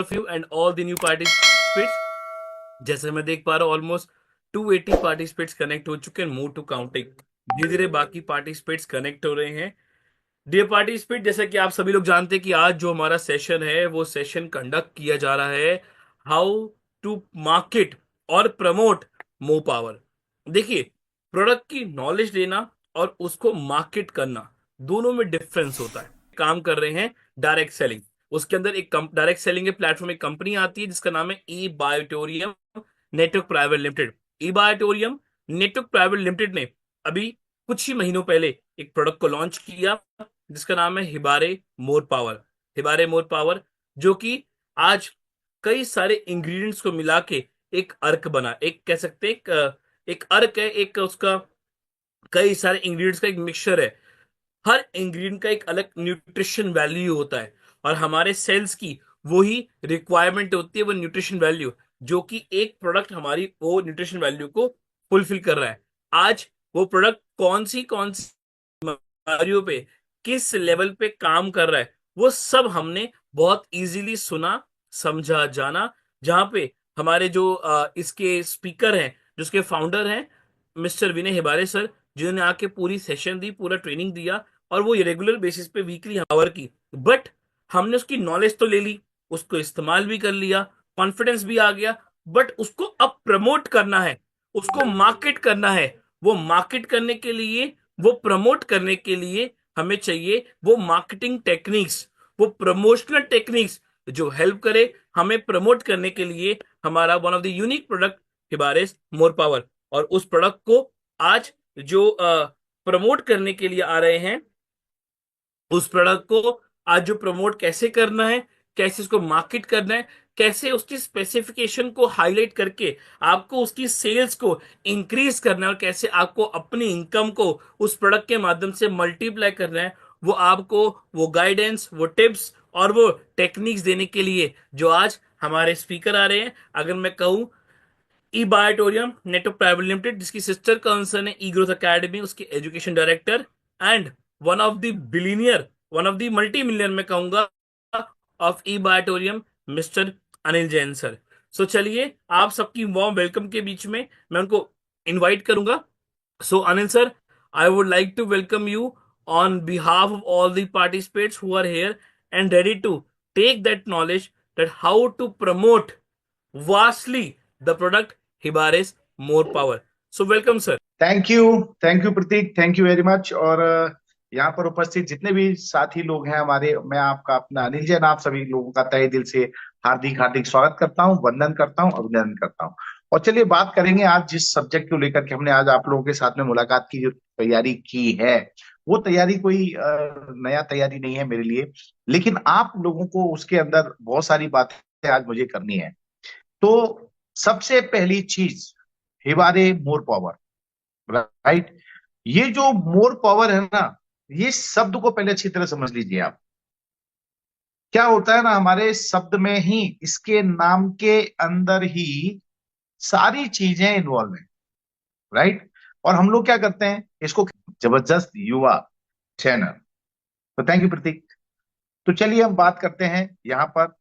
of you and all the new participants. जैसे मैं देख पा रहा हूँ ऑलमोस्ट 280 पार्टिसिपेट्स कनेक्ट हो चुके हैं, मोर टू काउंटिंग। धीरे धीरे बाकी पार्टिसिपेट्स कनेक्ट हो रहे हैं। डियर पार्टिसिपेट, जैसा कि आप सभी लोग जानते हैं कि आज जो हमारा सेशन है वो सेशन कंडक्ट किया जा रहा है हाउ टू मार्केट और प्रमोट मोर पावर। देखिए, प्रोडक्ट की नॉलेज लेना और उसको मार्केट करना, दोनों में डिफरेंस होता है। काम कर रहे हैं डायरेक्ट सेलिंग, उसके अंदर एक डायरेक्ट सेलिंग के प्लेटफॉर्म एक कंपनी आती है जिसका नाम है ई बायोटोरियम नेटवर्क प्राइवेट लिमिटेड। ई बायोटोरियम नेटवर्क प्राइवेट लिमिटेड ने अभी कुछ ही महीनों पहले एक प्रोडक्ट को लॉन्च किया जिसका नाम है Hibare more power. Hibare more power जो कि आज कई सारे इंग्रेडिएंट्स को मिला के एक अर्क बना, एक कह सकते हैं एक अर्क है, एक उसका कई सारे इंग्रेडिएंट्स का एक मिक्सचर है। हर इंग्रेडिएंट का एक अलग न्यूट्रिशन वैल्यू होता है और हमारे सेल्स की वही रिक्वायरमेंट होती है, वो न्यूट्रिशन वैल्यू, जो कि एक प्रोडक्ट हमारी वो न्यूट्रिशन वैल्यू को फुलफिल कर रहा है। आज वो प्रोडक्ट कौन सी बीमारियों पे किस लेवल पे काम कर रहा है, वो सब हमने बहुत इजीली सुना, समझा, जाना। जहां पे हमारे जो इसके स्पीकर हैं, जो इसके फाउंडर हैं, मिस्टर विनय हिबारे सर, जिन्होंने आके पूरी सेशन दी, पूरा ट्रेनिंग दिया और वो रेगुलर बेसिस पे वीकली आवर की। बट हमने उसकी नॉलेज तो ले ली, उसको इस्तेमाल भी कर लिया, कॉन्फिडेंस भी आ गया, बट उसको अब प्रमोट करना है, उसको मार्केट करना है। वो मार्केट करने के लिए, वो प्रमोट करने के लिए हमें चाहिए वो मार्केटिंग टेक्निक्स, वो प्रमोशनल टेक्निक्स जो हेल्प करे हमें प्रमोट करने के लिए। हमारा one of the unique product हिबारेस मोर पावर, और उस प्रोडक्ट को आज जो प्रमोट करने के लिए आ रहे हैं, उस प्रोडक्ट को आज जो प्रमोट कैसे करना है, कैसे उसको मार्केट करना है, कैसे उसकी स्पेसिफिकेशन को हाईलाइट करके आपको उसकी सेल्स को इंक्रीज करना है, और कैसे आपको अपनी इनकम को उस प्रोडक्ट के माध्यम से मल्टीप्लाई करना है, वो आपको वो गाइडेंस, वो टिप्स और वो टेक्निक्स देने के लिए जो आज हमारे स्पीकर आ रहे हैं। अगर मैं कहूं, E Biotorium network private limited, जिसकी सिस्टर कंसर्न है ई ग्रोथ अकेडमी, उसके education director and one of the billionaire, one of the multi millionaire मैं कहूंगा of E Biotorium, mister Anil Jain sir. So चलिए, आप सबकी वार्म वेलकम के बीच में मैं उनको इनवाइट करूंगा। सो Anil sir, I would like to welcome you on behalf of all the participants who are here and ready to take that knowledge that how to promote vastly the product Hibares More Power. So welcome sir. Thank you Prateek, thank you very much. और यहाँ पर उपस्थित जितने भी साथी लोग हैं हमारे, मैं आपका अपना अनिल जैन आप सभी लोगों का तहे दिल से हार्दिक हार्दिक स्वागत करता हूँ, वंदन करता हूँ, अभिनंदन करता हूँ। और चलिए बात करेंगे आज जिस सब्जेक्ट को लेकर के हमने आज आप लोगों के साथ में मुलाकात की, जो तैयारी की है, वो तैयारी कोई नया तैयारी नहीं है मेरे लिए, लेकिन आप लोगों को उसके अंदर बहुत सारी बातें आज मुझे करनी है। तो सबसे पहली चीज, हिबारे मोर पावर, राइट। ये जो मोर पावर है ना, ये शब्द को पहले अच्छी तरह समझ लीजिए आप। क्या होता है ना, हमारे शब्द में ही, इसके नाम के अंदर ही सारी चीजें इन्वॉल्व है, राइट। और हम लोग क्या करते हैं, इसको जबरदस्त युवा ट्रेनर। तो थैंक यू प्रतीक। तो चलिए हम बात करते हैं यहाँ पर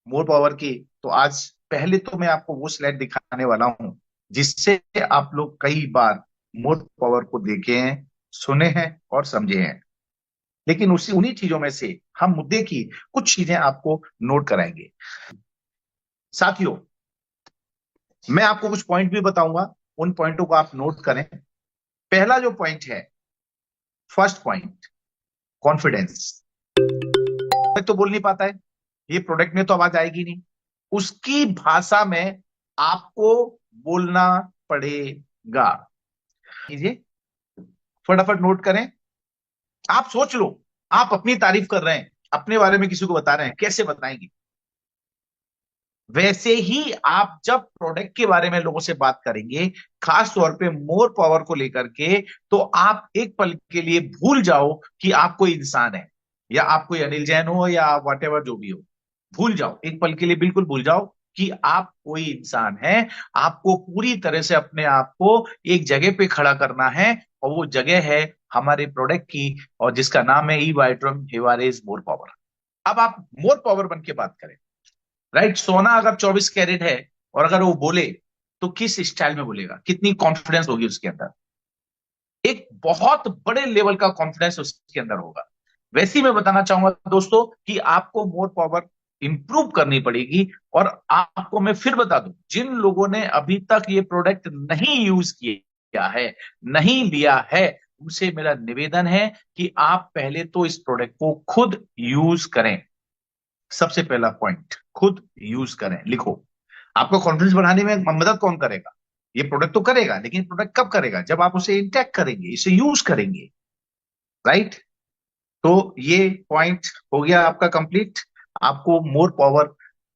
मोर पावर की। तो आज पहले तो मैं आपको वो स्लाइड दिखाने वाला हूं जिससे आप लोग कई बार मोर पावर को देखे हैं, सुने हैं और समझे हैं, लेकिन उसी उन्हीं चीजों में से हम मुद्दे की कुछ चीजें आपको नोट कराएंगे। साथियों, मैं आपको कुछ पॉइंट भी बताऊंगा, उन पॉइंटों को आप नोट करें। पहला जो पॉइंट है, फर्स्ट पॉइंट, कॉन्फिडेंस। मैं तो बोल नहीं पाता है, ये प्रोडक्ट में तो आवाज आएगी नहीं, उसकी भाषा में आपको बोलना पड़ेगा। कीजिए, फटाफट नोट करें। आप सोच लो, आप अपनी तारीफ कर रहे हैं, अपने बारे में किसी को बता रहे हैं, कैसे बताएंगे? वैसे ही आप जब प्रोडक्ट के बारे में लोगों से बात करेंगे, खास तौर पे मोर पावर को लेकर के, तो आप एक पल के लिए भूल जाओ कि आप कोई इंसान है, या आप कोई अनिल जैन हो, या वट एवर जो भी हो। भूल जाओ, एक पल के लिए बिल्कुल भूल जाओ कि आप कोई इंसान है। आपको पूरी तरह से अपने आप को एक जगह पे खड़ा करना है, और वो जगह है हमारे प्रोडक्ट की, और जिसका नाम है ई वाइट्रम हिवारेज मोर पावर। अब आप मोर पावर बन के बात करें। राइट। सोना अगर 24 कैरेट है और अगर वो बोले तो किस स्टाइल में बोलेगा, कितनी कॉन्फिडेंस होगी उसके अंदर, एक बहुत बड़े लेवल का कॉन्फिडेंस उसके अंदर होगा। वैसे ही मैं बताना चाहूंगा दोस्तों कि आपको मोर पावर इंप्रूव करनी पड़ेगी। और आपको मैं फिर बता दूं, जिन लोगों ने अभी तक ये प्रोडक्ट नहीं यूज किया है, नहीं लिया है, उनसे मेरा निवेदन है कि आप पहले तो इस प्रोडक्ट को खुद यूज करें। सबसे पहला पॉइंट, खुद यूज करें, लिखो। आपको कॉन्फिडेंस बढ़ाने में मदद कौन करेगा? ये प्रोडक्ट तो करेगा, लेकिन प्रोडक्ट कब करेगा? जब आप उसे इंटेक्ट करेंगे, इसे यूज करेंगे। राइट। तो ये पॉइंट हो गया आपका कंप्लीट। आपको मोर पावर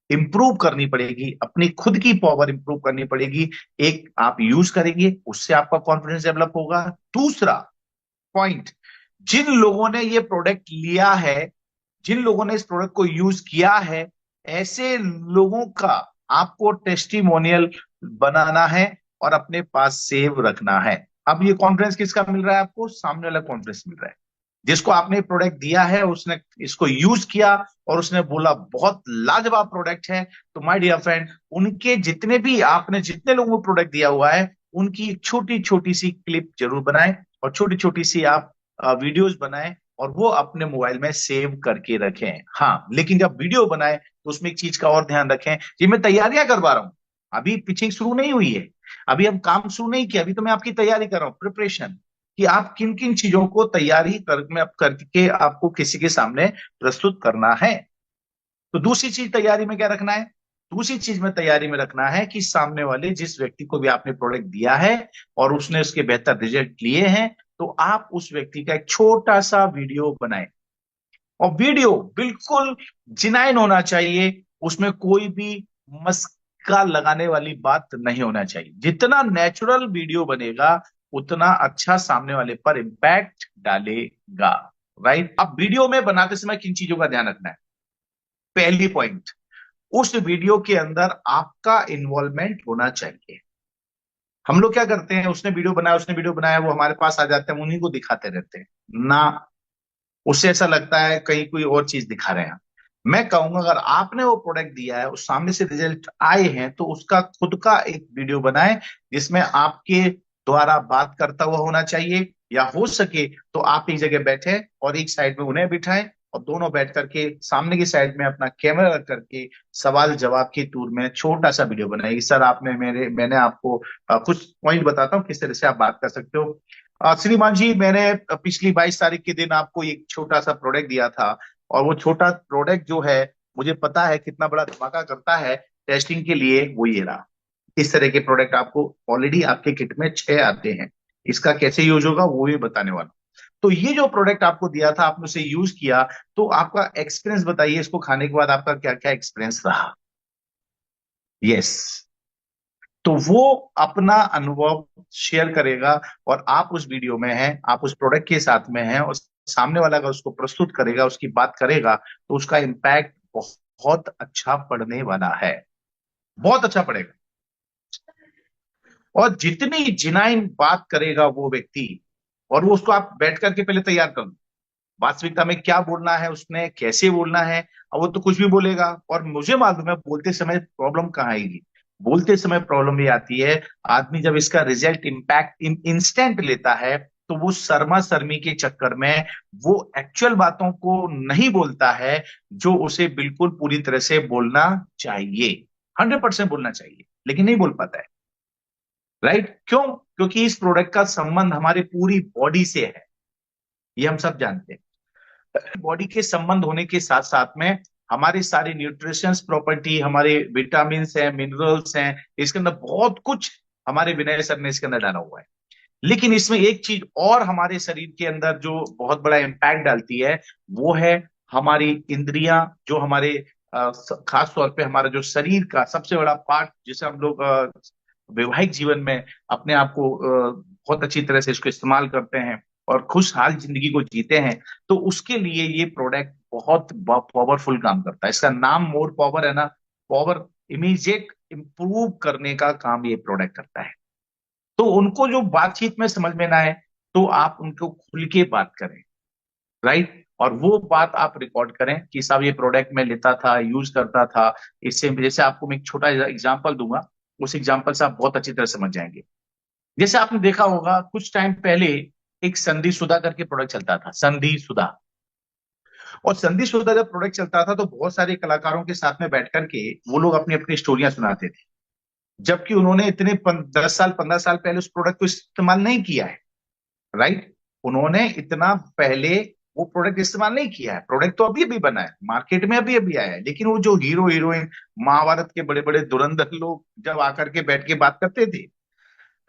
इंप्रूव करनी पड़ेगी, अपनी खुद की पावर इंप्रूव करनी पड़ेगी। एक, आप यूज करेंगे, उससे आपका कॉन्फिडेंस डेवलप होगा। दूसरा पॉइंट, जिन लोगों ने ये प्रोडक्ट लिया है, जिन लोगों ने इस प्रोडक्ट को यूज किया है, ऐसे लोगों का आपको टेस्टिमोनियल बनाना है और अपने पास सेव रखना है। अब ये कॉन्फिडेंस किसका मिल रहा है आपको? सामने वाला कॉन्फिडेंस मिल रहा है जिसको आपने प्रोडक्ट दिया है, उसने इसको यूज किया और उसने बोला बहुत लाजवाब प्रोडक्ट है। तो माय डियर फ्रेंड, उनके जितने भी, आपने जितने लोगों को प्रोडक्ट दिया हुआ है, उनकी एक छोटी छोटी सी क्लिप जरूर बनाएं और छोटी छोटी सी आप वीडियोस बनाएं और वो अपने मोबाइल में सेव करके रखें। हाँ, लेकिन जब वीडियो बनाएं तो उसमें एक चीज का और ध्यान रखें, जी मैं तैयारियां करवा रहा हूं, अभी पिचिंग शुरू नहीं हुई है, अभी हम काम शुरू नहीं किया, अभी तो मैं आपकी तैयारी कर रहा हूँ, प्रिपरेशन, कि आप किन किन चीजों को तैयारी कर में करके आपको किसी के सामने प्रस्तुत करना है। तो दूसरी चीज तैयारी में क्या रखना है? दूसरी चीज में तैयारी में रखना है कि सामने वाले जिस व्यक्ति को भी आपने प्रोडक्ट दिया है और उसने उसके बेहतर रिजल्ट लिए हैं, तो आप उस व्यक्ति का एक छोटा सा वीडियो बनाएं। और वीडियो बिल्कुल जिनाइन होना चाहिए, उसमें कोई भी मस्का लगाने वाली बात नहीं होना चाहिए। जितना नेचुरल वीडियो बनेगा उतना अच्छा सामने वाले पर इंपैक्ट डालेगा। राइट। अब वीडियो में बनाते समय किन चीजों का ध्यान रखना है? पहली पॉइंट, उस वीडियो के अंदर आपका इन्वॉल्वमेंट होना चाहिए। हम लोग क्या करते हैं, उसने वीडियो बनाया, उसने वीडियो बनाया, वो हमारे पास आ जाते हैं, उन्हीं को दिखाते रहते हैं ना, उससे ऐसा लगता है कहीं कोई और चीज दिखा रहे हैं। मैं कहूंगा अगर आपने वो प्रोडक्ट दिया है, उस सामने से रिजल्ट आए हैं, तो उसका खुद का एक वीडियो बनाएं जिसमें आपके द्वारा बात करता हुआ होना चाहिए, या हो सके तो आप एक जगह बैठे और एक साइड में उन्हें बिठाएं और दोनों बैठ करके सामने की साइड में अपना कैमरा रख करके सवाल जवाब के टूर में छोटा सा वीडियो बनाइए। सर आपने मैंने आपको कुछ पॉइंट बताता हूँ किस तरह से आप बात कर सकते हो। श्रीमान जी, मैंने पिछली 22 तारीख के दिन आपको एक छोटा सा प्रोडक्ट दिया था, और वो छोटा प्रोडक्ट जो है, मुझे पता है कितना बड़ा धमाका करता है टेस्टिंग के लिए, वो ये रहा। इस तरह के प्रोडक्ट आपको ऑलरेडी आपके किट में 6 आते हैं। इसका कैसे यूज होगा वो भी बताने वाला हूं। तो ये जो प्रोडक्ट आपको दिया था, आपने उसे यूज किया, तो आपका एक्सपीरियंस बताइए, इसको खाने के बाद आपका क्या क्या एक्सपीरियंस रहा? यस। तो वो अपना अनुभव शेयर करेगा और आप उस वीडियो में हैं, आप उस प्रोडक्ट के साथ में हैं, और सामने वाला अगर उसको प्रस्तुत करेगा, उसकी बात करेगा, तो उसका इम्पैक्ट बहुत अच्छा पड़ने वाला है, बहुत अच्छा पड़ेगा। और जितनी जिनाइन बात करेगा वो व्यक्ति, और वो उसको आप बैठ करके पहले तैयार कर लो, वास्तविकता में क्या बोलना है उसने, कैसे बोलना है। अब वो तो कुछ भी बोलेगा, और मुझे मालूम है बोलते समय प्रॉब्लम कहाँ आएगी। बोलते समय प्रॉब्लम ये आती है, आदमी जब इसका रिजल्ट इम्पैक्ट इंस्टेंट लेता है, तो वो शर्मा शर्मी के चक्कर में वो एक्चुअल बातों को नहीं बोलता है जो उसे बिल्कुल पूरी तरह से बोलना चाहिए, 100% बोलना चाहिए, लेकिन नहीं बोल पाता है। राइट। क्यों? क्योंकि इस प्रोडक्ट का संबंध हमारे पूरी बॉडी से है, ये हम सब जानते हैं। बॉडी के संबंध होने के साथ साथ में हमारे सारे न्यूट्रिशंस प्रॉपर्टी, हमारे विटामिन हैं, मिनरल्स हैं, इसके अंदर बहुत कुछ हमारे विनय सर ने इसके अंदर डाला हुआ है। लेकिन इसमें एक चीज और हमारे शरीर के अंदर जो बहुत बड़ा इम्पैक्ट डालती है, वो है हमारी इंद्रियां, जो हमारे खास तौर पे हमारा जो शरीर का सबसे बड़ा पार्ट, जिसे हम लोग वैवाहिक जीवन में अपने आप को बहुत अच्छी तरह से इसको इस्तेमाल करते हैं और खुशहाल जिंदगी को जीते हैं, तो उसके लिए ये प्रोडक्ट बहुत पावरफुल काम करता है। इसका नाम मोर पावर है ना, पावर इमीडिएट इंप्रूव करने का काम ये प्रोडक्ट करता है। तो उनको जो बातचीत में समझ में ना आए, तो आप उनको खुल के बात करें। राइट। और वो बात आप रिकॉर्ड करें कि साहब ये प्रोडक्ट मैं लेता था, यूज करता था। इससे जैसे आपको मैं एक छोटा एग्जांपल दूंगा, उस एग्जांपल से आप बहुत अच्छी तरह समझ जाएंगे। जैसे आपने देखा होगा कुछ टाइम पहले एक संधि सुधा करके प्रोडक्ट चलता था, संधि सुधा। और संधि सुधा जब प्रोडक्ट चलता था तो बहुत सारे कलाकारों के साथ में बैठ करके वो लोग अपनी अपनी स्टोरियां सुनाते थे, जबकि उन्होंने इतने 10 साल 15 साल पहले उस प्रोडक्ट को इस्तेमाल नहीं किया है। राइट। उन्होंने इतना पहले वो प्रोडक्ट इस्तेमाल नहीं किया है। प्रोडक्ट तो अभी अभी बना है, मार्केट में अभी अभी आया है, लेकिन वो जो हीरो हीरोइन, महाभारत के बड़े बड़े धुरंधर लोग जब आकर के बैठ के बात करते थे,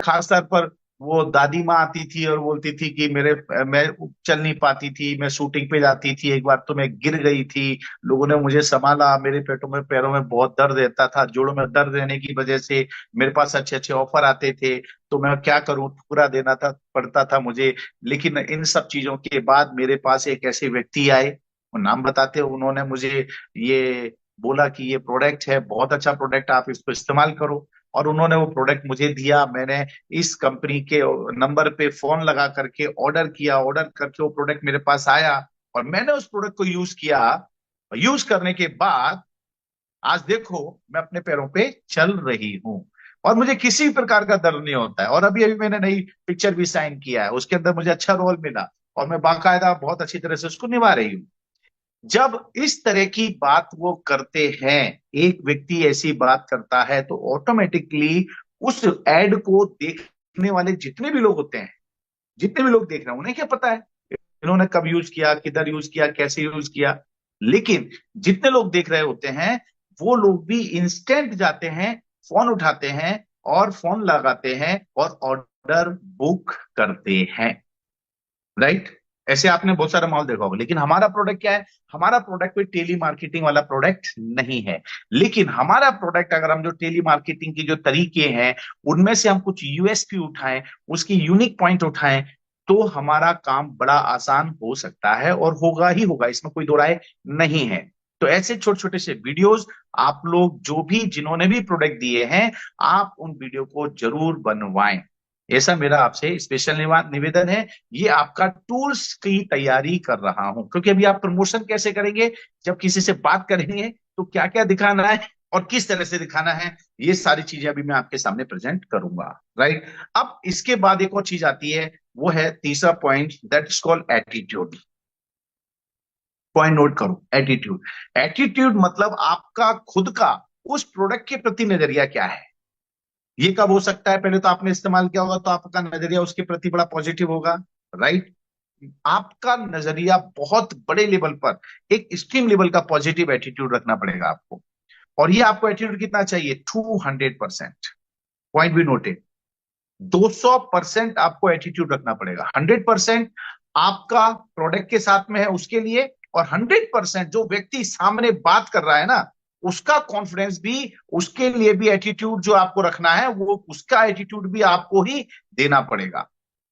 खास तौर पर वो दादी माँ आती थी और बोलती थी कि मैं चल नहीं पाती थी, मैं शूटिंग पे जाती थी, एक बार तो मैं गिर गई थी, लोगों ने मुझे संभाला, मेरे पेटों में पैरों में बहुत दर्द रहता था, जोड़ों में दर्द रहने की वजह से मेरे पास अच्छे अच्छे ऑफर आते थे, तो मैं क्या करूं, ठुकरा देना था पड़ता था मुझे। लेकिन इन सब चीजों के बाद मेरे पास एक ऐसे व्यक्ति आए, वो नाम बताते, उन्होंने मुझे ये बोला कि ये प्रोडक्ट है, बहुत अच्छा प्रोडक्ट, आप इसको इस्तेमाल करो। और उन्होंने वो प्रोडक्ट मुझे दिया, मैंने इस कंपनी के नंबर पे फोन लगा करके ऑर्डर किया, ऑर्डर करके वो प्रोडक्ट मेरे पास आया, और मैंने उस प्रोडक्ट को यूज किया। यूज करने के बाद आज देखो मैं अपने पैरों पे चल रही हूँ, और मुझे किसी प्रकार का दर्द नहीं होता है। और अभी अभी मैंने नई पिक्चर भी साइन किया है, उसके अंदर मुझे अच्छा रोल मिला, और मैं बाकायदा बहुत अच्छी तरह से उसको निभा रही हूँ। जब इस तरह की बात वो करते हैं, एक व्यक्ति ऐसी बात करता है, तो ऑटोमेटिकली उस एड को देखने वाले जितने भी लोग होते हैं, जितने भी लोग देख रहे हैं, उन्हें क्या पता है इन्होंने कब यूज किया, किधर यूज किया, कैसे यूज किया। लेकिन जितने लोग देख रहे होते हैं, वो लोग भी इंस्टेंट जाते हैं, फोन उठाते हैं और फोन लगाते हैं और ऑर्डर बुक करते हैं। राइट। ऐसे आपने बहुत सारा माहौल देखा होगा। लेकिन हमारा प्रोडक्ट क्या है? हमारा प्रोडक्ट कोई टेली मार्केटिंग वाला प्रोडक्ट नहीं है। लेकिन हमारा प्रोडक्ट, अगर हम जो टेली मार्केटिंग के जो तरीके हैं उनमें से हम कुछ यूएसपी उठाएं, उसकी यूनिक पॉइंट उठाएं, तो हमारा काम बड़ा आसान हो सकता है, और होगा ही होगा, इसमें कोई दो राय नहीं है। तो ऐसे छोटे छोटे से वीडियोस आप लोग जो भी जिन्होंने भी प्रोडक्ट दिए हैं, आप उन वीडियो को जरूर बनवाएं। ऐसा मेरा आपसे स्पेशल निवेदन है। ये आपका टूल्स की तैयारी कर रहा हूं, क्योंकि अभी आप प्रमोशन कैसे करेंगे, जब किसी से बात करेंगे तो क्या क्या दिखाना है और किस तरह से दिखाना है, ये सारी चीजें अभी मैं आपके सामने प्रेजेंट करूंगा। राइट। अब इसके बाद एक और चीज आती है, वो है तीसरा point, that is called attitude. Point note करो, एटीट्यूड। एटीट्यूड मतलब आपका खुद का उस प्रोडक्ट के प्रति नजरिया क्या है। ये कब हो सकता है? पहले तो आपने इस्तेमाल किया होगा, तो आपका नजरिया उसके प्रति बड़ा पॉजिटिव होगा। राइट। आपका नजरिया बहुत बड़े लेवल पर, एक एक्सट्रीम लेवल का पॉजिटिव एटीट्यूड रखना पड़ेगा आपको। और ये आपको एटीट्यूड कितना चाहिए? 200%। पॉइंट भी नोटेड। 200% आपको एटीट्यूड रखना पड़ेगा। 100% आपका प्रोडक्ट के साथ में है उसके लिए, और 100% जो व्यक्ति सामने बात कर रहा है ना, उसका कॉन्फिडेंस भी, उसके लिए भी एटीट्यूड जो आपको रखना है, वो उसका एटीट्यूड भी आपको ही देना पड़ेगा।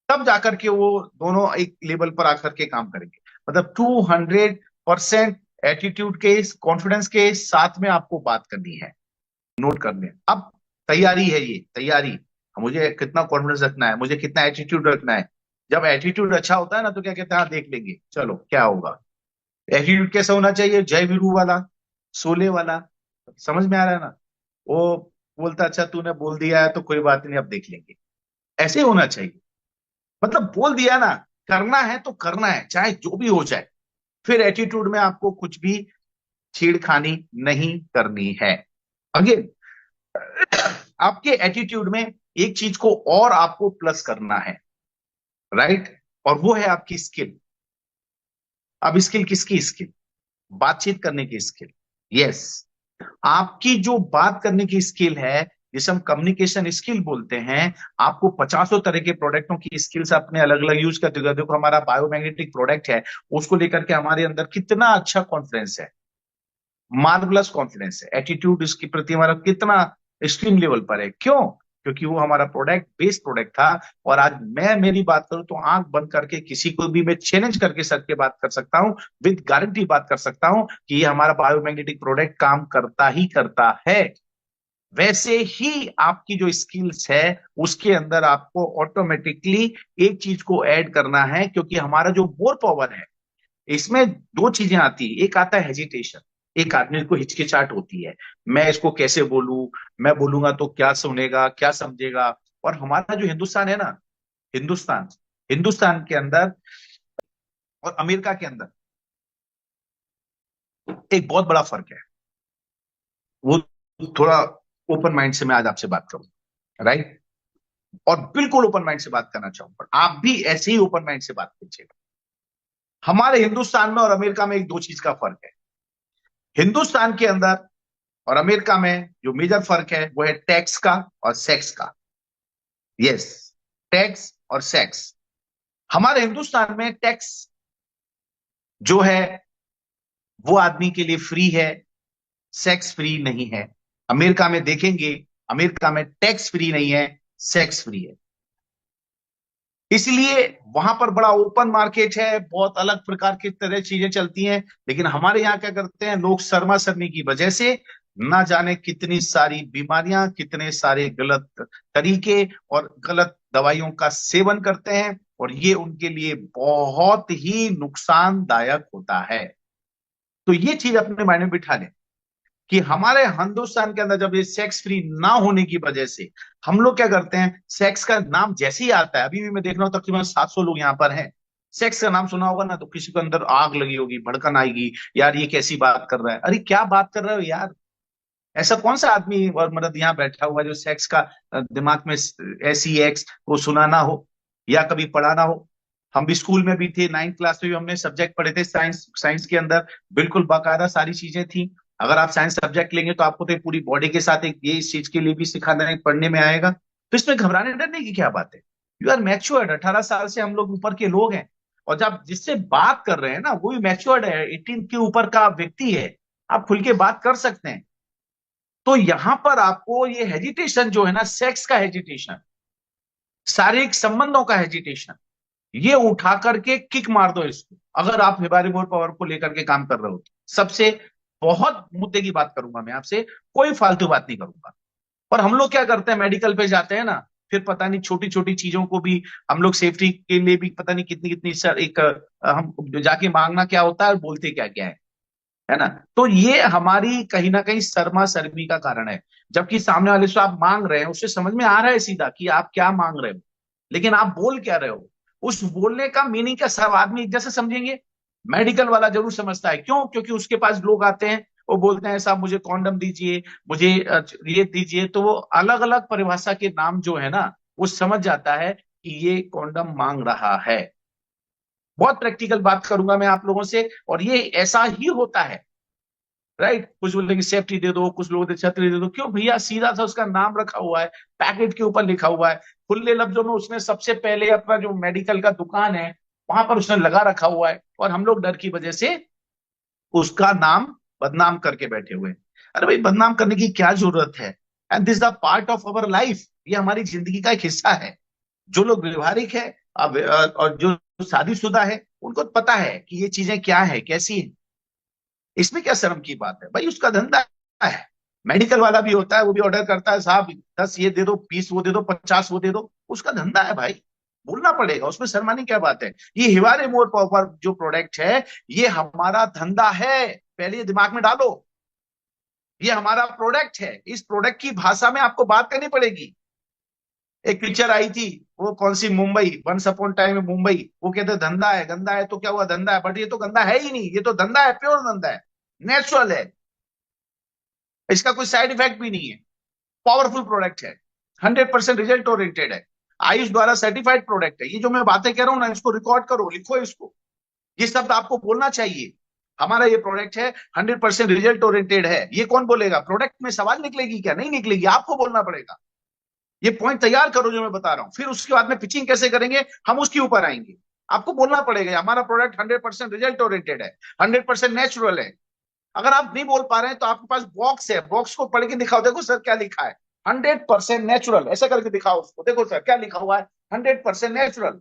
तब जाकर के वो दोनों एक लेवल पर आकर के काम करेंगे। मतलब 200% एटीट्यूड के, कॉन्फिडेंस के साथ में आपको बात करनी है। नोट कर लें। अब तैयारी है, ये तैयारी, मुझे कितना कॉन्फिडेंस रखना है, मुझे कितना एटीट्यूड रखना है। जब एटीट्यूड अच्छा होता है ना, तो क्या कहते हैं, हाँ देख लेंगे, चलो क्या होगा। एटीट्यूड कैसा होना चाहिए? जय वीरू वाला, शोले वाला। समझ में आ रहा है ना? वो बोलता, अच्छा तूने बोल दिया है तो कोई बात नहीं, अब देख लेंगे। ऐसे होना चाहिए। मतलब बोल दिया ना, करना है तो करना है, चाहे जो भी हो जाए। फिर एटीट्यूड में आपको कुछ भी छेड़खानी नहीं करनी है। अगेन, आपके एटीट्यूड में एक चीज को और आपको प्लस करना है। राइट। और वो है आपकी स्किल। अब स्किल किसकी स्किल? बातचीत करने की स्किल। यस। आपकी जो बात करने की स्किल है, जिसे हम कम्युनिकेशन स्किल बोलते हैं, आपको 50 तरह के प्रोडक्टों की स्किल्स अपने अलग अलग यूज करते हुए, देखो हमारा बायोमैग्नेटिक प्रोडक्ट है, उसको लेकर के हमारे अंदर कितना अच्छा कॉन्फिडेंस है, मार्वलस कॉन्फिडेंस है। एटीट्यूड इसके प्रति हमारा कितना एक्सट्रीम लेवल पर है। क्यों? क्योंकि वो हमारा प्रोडक्ट बेस्ड प्रोडक्ट था। और आज मैं मेरी बात करूं तो आंख बंद करके किसी को भी मैं चैलेंज करके सच के बात कर सकता हूं, विद गारंटी बात कर सकता हूं कि ये हमारा बायोमैग्नेटिक प्रोडक्ट काम करता ही करता है। वैसे ही आपकी जो स्किल्स है, उसके अंदर आपको ऑटोमेटिकली एक चीज को ऐड करना है, क्योंकि हमारा जो मोर पावर है, इसमें दो चीजें आती है, एक आता है हेजिटेशन, एक आदमी को हिचकिचाहट होती है, मैं इसको कैसे बोलूं, मैं बोलूंगा तो क्या सुनेगा क्या समझेगा। और हमारा जो हिंदुस्तान है ना, हिंदुस्तान हिंदुस्तान के अंदर और अमेरिका के अंदर एक बहुत बड़ा फर्क है। वो थोड़ा ओपन माइंड से मैं आज आपसे बात करूं, राइट, और बिल्कुल ओपन माइंड से बात करना चाहूंगा, आप भी ऐसे ही ओपन माइंड से बात कीजिएगा। हमारे हिंदुस्तान में और अमेरिका में एक दो चीज का फर्क है। हिंदुस्तान के अंदर और अमेरिका में जो मेजर फर्क है वो है टैक्स का और सेक्स का। यस, टैक्स और सेक्स। हमारे हिंदुस्तान में टैक्स जो है वो आदमी के लिए फ्री है, सेक्स फ्री नहीं है। अमेरिका में देखेंगे, अमेरिका में टैक्स फ्री नहीं है, सेक्स फ्री है। इसलिए वहां पर बड़ा ओपन मार्केट है, बहुत अलग प्रकार की तरह चीजें चलती हैं। लेकिन हमारे यहाँ क्या करते हैं लोग, शर्मा शर्मी की वजह से ना जाने कितनी सारी बीमारियां, कितने सारे गलत तरीके और गलत दवाइयों का सेवन करते हैं, और ये उनके लिए बहुत ही नुकसानदायक होता है। तो ये चीज अपने माइंड में बिठा लें कि हमारे हिंदुस्तान के अंदर जब ये सेक्स फ्री ना होने की वजह से हम लोग क्या करते हैं, सेक्स का नाम जैसे ही आता है, अभी भी मैं देख रहा हूं तकरीबन 700 लोग यहाँ पर हैं, सेक्स का नाम सुना होगा ना तो किसी को अंदर आग लगी होगी, भड़कन आएगी, यार ये कैसी बात कर रहा है, अरे क्या बात कर रहे हो यार। ऐसा कौन सा आदमी और मर्द यहाँ बैठा हुआ है जो सेक्स का दिमाग में ऐसी एक्स को सुना ना हो या कभी पढ़ा ना हो। हम भी स्कूल में भी थे, 9th क्लास में भी हमने सब्जेक्ट पढ़े थे, साइंस, साइंस के अंदर बिल्कुल बाकायदा सारी चीजें थी। अगर आप साइंस सब्जेक्ट लेंगे तो आपको तो पूरी बॉडी के साथ एक ये इस चीज के लिए भी सिखाना है, पढ़ने में आएगा। तो इसमें घबराने डरने की क्या बात है। यू आर मैच्योर्ड, 18 साल से हम लोग ऊपर के लोग हैं, और जब जिससे बात कर रहे हैं ना वो भी मैच्योर्ड है, 18 के ऊपर का व्यक्ति है, आप खुल के बात कर सकते हैं। तो यहां पर आपको ये हेजिटेशन जो है ना, सेक्स का हेजिटेशन, शारीरिक संबंधों का हेजिटेशन, ये उठा करके किक मार दो इसको, अगर आप हिबारी मोर पावर को लेकर के काम कर रहे हो तो। सबसे बहुत मुद्दे की बात करूंगा मैं आपसे, कोई फालतू बात नहीं करूंगा। और हम लोग क्या करते हैं, मेडिकल पे जाते हैं ना, फिर पता नहीं छोटी छोटी चीजों को भी हम लोग सेफ्टी के लिए भी पता नहीं कितनी कितनी सर एक हम जाके मांगना क्या होता है और बोलते क्या क्या है ना। तो ये हमारी कहीं ना कहीं शर्मा शर्मी का कारण है। जबकि सामने वाले से आप मांग रहे हैं, उससे समझ में आ रहा है सीधा कि आप क्या मांग रहे हो, लेकिन आप बोल क्या रहे हो, उस बोलने का मीनिंग क्या सब आदमी एक जैसे समझेंगे। मेडिकल वाला जरूर समझता है, क्यों, क्योंकि उसके पास लोग आते हैं, वो बोलते हैं साहब मुझे कॉन्डम दीजिए, मुझे ये दीजिए, तो वो अलग अलग परिभाषा के नाम जो है ना, वो समझ जाता है कि ये कॉन्डम मांग रहा है। बहुत प्रैक्टिकल बात करूंगा मैं आप लोगों से, और ये ऐसा ही होता है, राइट। कुछ बोलेंगे सेफ्टी दे दो, कुछ लोग छतरी दे दो, क्यों भैया, सीधा सा उसका नाम रखा हुआ है, पैकेट के ऊपर लिखा हुआ है, खुले लफ्जों में उसने सबसे पहले अपना जो मेडिकल का दुकान है वहां पर उसने लगा रखा हुआ है, और हम लोग डर की वजह से उसका नाम बदनाम करके बैठे हुए हैं। अरे भाई, बदनाम करने की क्या जरूरत है। And this the part of our life, ये हमारी जिंदगी का एक हिस्सा है। जो लोग व्यवहारिक है और जो शादीशुदा है उनको पता है कि ये चीजें क्या है, कैसी है। इसमें क्या शर्म की बात है भाई, उसका धंधा है। मेडिकल वाला भी होता है, वो भी ऑर्डर करता है, साहब 10 ये दे दो, 20 वो दे दो, 50 वो दे दो, उसका धंधा है भाई, बोलना पड़ेगा, उसमें शर्माने क्या बात है। ये हिवारे मोर पर जो प्रोडक्ट है, ये हमारा धंधा है, पहले ये दिमाग में डालो। ये हमारा प्रोडक्ट है, इस प्रोडक्ट की भाषा में आपको बात करनी पड़ेगी। एक पिक्चर आई थी, वो कौन सी, मुंबई, वंस अपॉन टाइम में मुंबई, वो कहते धंधा है, गंदा है तो क्या हुआ, धंधा है, बट ये तो गंदा है ही नहीं, ये तो धंधा है, प्योर धंधा है, नेचुरल है, इसका कोई साइड इफेक्ट भी नहीं है, पावरफुल प्रोडक्ट है, 100% रिजल्ट ओरिएंटेड है, आयुष द्वारा सर्टिफाइड प्रोडक्ट है। ये जो मैं बातें कह रहा हूं ना, इसको रिकॉर्ड करो, लिखो इसको, ये शब्द आपको बोलना चाहिए। हमारा ये प्रोडक्ट है, 100% रिजल्ट ओरिएंटेड है। ये कौन बोलेगा, प्रोडक्ट में सवाल निकलेगी क्या, नहीं निकलेगी, आपको बोलना पड़ेगा। ये पॉइंट तैयार करो जो मैं बता रहा हूं, फिर उसके बाद में पिचिंग कैसे करेंगे हम उसके ऊपर आएंगे। आपको बोलना पड़ेगा हमारा प्रोडक्ट 100% रिजल्ट ओरिएंटेड है, 100% नेचुरल है। अगर आप नहीं बोल पा रहे हैं तो आपके पास बॉक्स है, बॉक्स को पढ़ के दिखाओ, देखो सर क्या लिखा है, 100% नेचुरल, ऐसा करके दिखाओ उसको, देखो सर क्या लिखा हुआ है, 100% नेचुरल,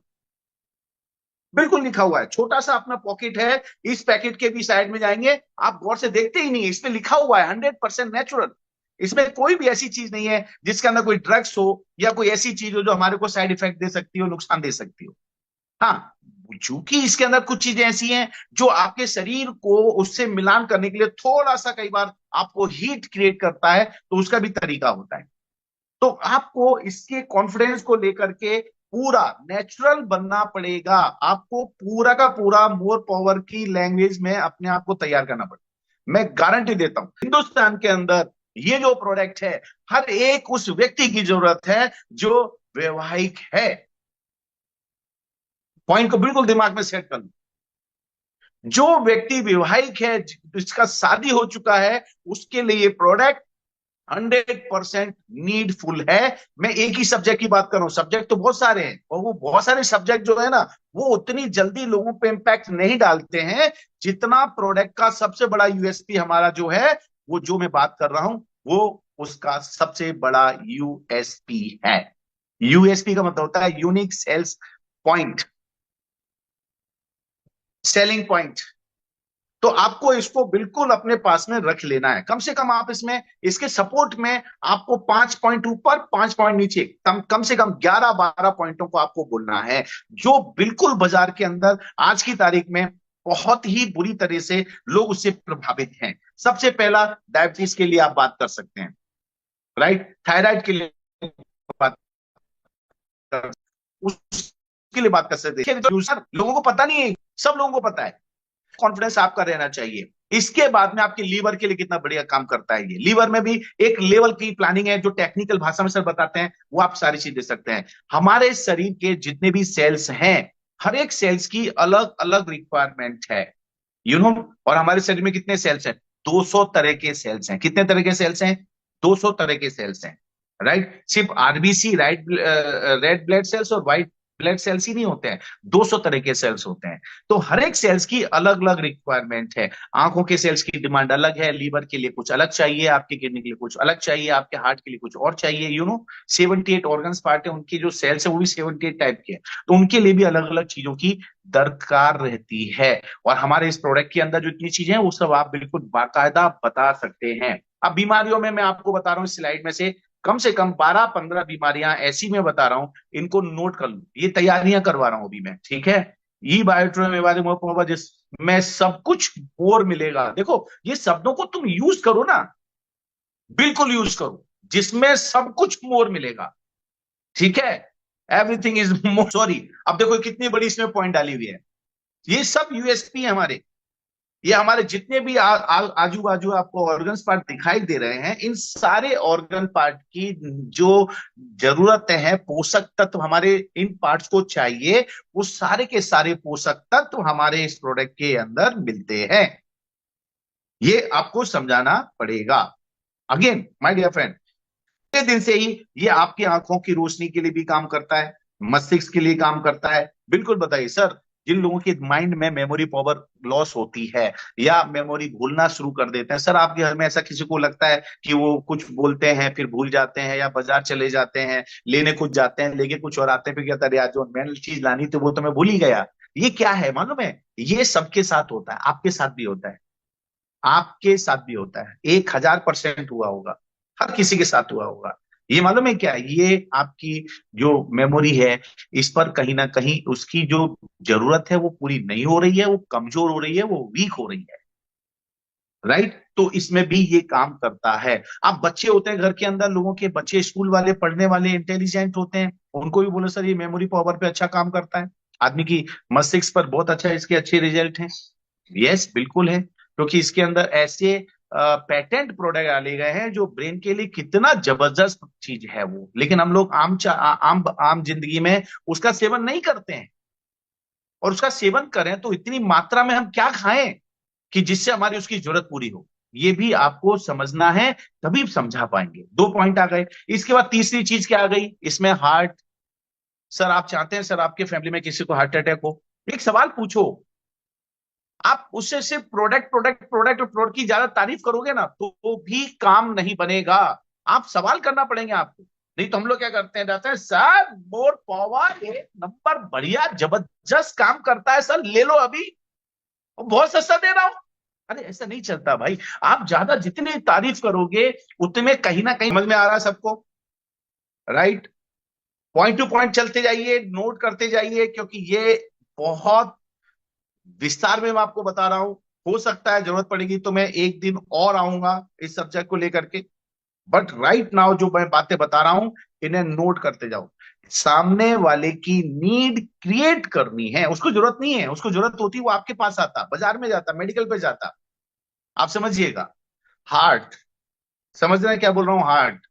बिल्कुल लिखा हुआ है। छोटा सा अपना पॉकेट है, इस पैकेट के भी साइड में जाएंगे, आप गौर से देखते ही नहीं, इसमें लिखा हुआ है 100% नेचुरल। इसमें कोई भी ऐसी चीज नहीं है जिसके अंदर कोई ड्रग्स हो या कोई ऐसी चीज हो जो हमारे को साइड इफेक्ट दे सकती हो, नुकसान दे सकती हो। हाँ, चूंकि इसके अंदर कुछ चीजें ऐसी हैं जो आपके शरीर को उससे मिलान करने के लिए थोड़ा सा कई बार आपको हीट क्रिएट करता है, तो उसका भी तरीका होता है। तो आपको इसके कॉन्फिडेंस को लेकर के पूरा नेचुरल बनना पड़ेगा। आपको पूरा का पूरा मोर पावर की लैंग्वेज में अपने आप को तैयार करना पड़ेगा। मैं गारंटी देता हूं हिंदुस्तान के अंदर ये जो प्रोडक्ट है, हर एक उस व्यक्ति की जरूरत है जो वैवाहिक है। पॉइंट को बिल्कुल दिमाग में सेट कर लो। जो व्यक्ति विवाहिक है, जिसका शादी हो चुका है, उसके लिए ये प्रोडक्ट 100% नीडफुल है। मैं एक ही सब्जेक्ट की बात कर रहा हूं, सब्जेक्ट तो बहुत सारे हैं, और वो बहुत सारे सब्जेक्ट जो है ना, वो उतनी जल्दी लोगों पे इंपैक्ट नहीं डालते हैं जितना प्रोडक्ट का सबसे बड़ा यूएसपी हमारा जो है, वो जो मैं बात कर रहा हूं, वो उसका सबसे बड़ा यूएसपी है। यूएसपी का मतलब होता है unique sales point, selling point. तो आपको इसको बिल्कुल अपने पास में रख लेना है। कम से कम आप इसमें, इसके सपोर्ट में आपको 5 पॉइंट ऊपर 5 पॉइंट नीचे, कम से कम 11-12 पॉइंटों को आपको बोलना है, जो बिल्कुल बाजार के अंदर आज की तारीख में बहुत ही बुरी तरह से लोग उससे प्रभावित हैं। सबसे पहला, डायबिटीज के लिए आप बात कर सकते हैं, राइट। थायराइड के लिए बात कर, उसके लिए बात कर सकते हैं। लोगों को पता नहीं है, सब लोगों को पता है। कॉन्फिडेंस आपका रहना चाहिए। इसके बाद में आपके लीवर के लिए कितना बढ़िया काम करता है ये। लीवर में भी एक लेवल की प्लानिंग है, जो टेक्निकल भाषा में सर बताते हैं, वो आप सारी चीज दे सकते हैं। हमारे शरीर के जितने भी सेल्स हैं, हर एक सेल्स की अलग अलग रिक्वायरमेंट है, यू नो। और हमारे शरीर में कितने सेल्स हैं? 200 तरह के सेल्स हैं। कितने तरह के सेल्स हैं? 200 तरह के सेल्स हैं, राइट। सिर्फ RBC, right, red blood cells और व्हाइट ब्लड सेल्स ही नहीं होते हैं, 200 तरह के सेल्स होते हैं। तो हर एक सेल्स की अलग अलग रिक्वायरमेंट है। आंखों के सेल्स की डिमांड अलग है, लीवर के लिए कुछ अलग चाहिए, आपके किडनी के लिए कुछ अलग चाहिए, आपके हार्ट के लिए कुछ और चाहिए, 78 ऑर्गन्स पार्ट है, उनकी जो सेल्स है वो भी 78 टाइप के हैं। तो उनके लिए भी अलग अलग चीजों की दरकार रहती है। और हमारे इस प्रोडक्ट के अंदर जो इतनी चीजें हैं, वो सब आप बिल्कुल बाकायदा बता सकते हैं। अब बीमारियों में मैं आपको बता रहा हूँ, इस स्लाइड में से कम 12-15 बीमारियां ऐसी मैं बता रहा हूं, इनको नोट कर लो। ये तैयारियां करवा रहा हूं अभी मैं, ठीक है। ई बायोट्रो जिसमें सब कुछ और मिलेगा। देखो, ये शब्दों को तुम यूज करो ना, बिल्कुल यूज करो, जिसमें सब कुछ मोर मिलेगा, ठीक है। Everything is more, sorry. अब देखो कितनी बड़ी इसमें पॉइंट डाली हुई है। ये सब यूएसपी है हमारे। ये हमारे जितने भी आजू बाजू आपको ऑर्गन्स पार्ट दिखाई दे रहे हैं, इन सारे ऑर्गन पार्ट की जो जरूरत है, पोषक तत्व हमारे इन पार्ट्स को चाहिए, वो सारे के सारे पोषक तत्व हमारे इस प्रोडक्ट के अंदर मिलते हैं। ये आपको समझाना पड़ेगा। अगेन माय डियर फ्रेंड, पहले दिन से ही ये आपकी आंखों की रोशनी के लिए भी काम करता है, मस्तिष्क के लिए काम करता है। बिल्कुल बताइए सर, जिन लोगों के माइंड में मेमोरी पावर लॉस होती है या मेमोरी भूलना शुरू कर देते हैं, सर आपके घर में ऐसा किसी को लगता है कि वो कुछ बोलते हैं फिर भूल जाते हैं, या बाजार चले जाते हैं, लेने कुछ जाते हैं, लेके कुछ और आते हैं, फिर कहता है यार जो मैंने चीज लानी थी वो तो मैं भूल ही गया। ये क्या है मालूम है? ये सबके साथ होता है, आपके साथ भी होता है, आपके साथ भी होता है, 1000% हुआ होगा, हर किसी के साथ हुआ होगा। ये मालूम है क्या? ये आपकी जो मेमोरी है, इस पर कहीं ना कहीं उसकी जो जरूरत है वो पूरी नहीं हो रही है, वो कमजोर हो रही है, वो वीक हो रही है, राइट। तो इसमें भी ये काम करता है। अब बच्चे होते हैं घर के अंदर, लोगों के बच्चे स्कूल वाले, पढ़ने वाले, इंटेलिजेंट होते हैं, उनको भी बोलो सर ये मेमोरी पावर पे अच्छा काम करता है, आदमी की मस्तिष्क पर बहुत अच्छा, इसके अच्छे रिजल्ट हैं। यस बिल्कुल है, क्योंकि इसके अंदर ऐसे पेटेंट प्रोडक्ट डाले गए हैं जो ब्रेन के लिए कितना जबरदस्त चीज है वो, लेकिन हम लोग आम आम जिंदगी में उसका सेवन नहीं करते हैं। और उसका सेवन करें तो इतनी मात्रा में हम क्या खाएं कि जिससे हमारी उसकी जरूरत पूरी हो, ये भी आपको समझना है, तभी समझा पाएंगे। 2 पॉइंट आ गए। इसके बाद तीसरी चीज क्या आ गई इसमें? हार्ट। सर आप चाहते हैं सर आपके फैमिली में किसी को हार्ट अटैक हो? एक सवाल पूछो, आप उससे सिर्फ प्रोडक्ट प्रोडक्ट प्रोडक्ट और प्रोडक्ट की ज्यादा तारीफ करोगे ना, तो भी काम नहीं बनेगा। आप सवाल करना पड़ेंगे आपको। नहीं तो हम लोग क्या करते हैं, जाते हैं सर मोर पावर एक नंबर बढ़िया जबरदस्त काम करता है सर, ले लो अभी, और बहुत सस्ता दे रहा हूं। अरे ऐसा नहीं चलता भाई। आप ज्यादा जितनी तारीफ करोगे उतने कहीं ना कहीं, समझ में आ रहा है सबको, राइट। पॉइंट टू पॉइंट चलते जाइए, नोट करते जाइए, क्योंकि ये बहुत विस्तार में मैं आपको बता रहा हूं। हो सकता है जरूरत पड़ेगी तो मैं एक दिन और आऊंगा इस सब्जेक्ट को लेकर के। बट राइट नाउ जो मैं बातें बता रहा हूं, इन्हें नोट करते जाओ। सामने वाले की नीड क्रिएट करनी है, उसको जरूरत नहीं है, उसको जरूरत होती वो आपके पास आता, बाजार में जाता, मेडिकल पे जाता। आप समझिएगा। हार्ट, समझ रहे हैं क्या बोल रहा हूँ? हार्ट।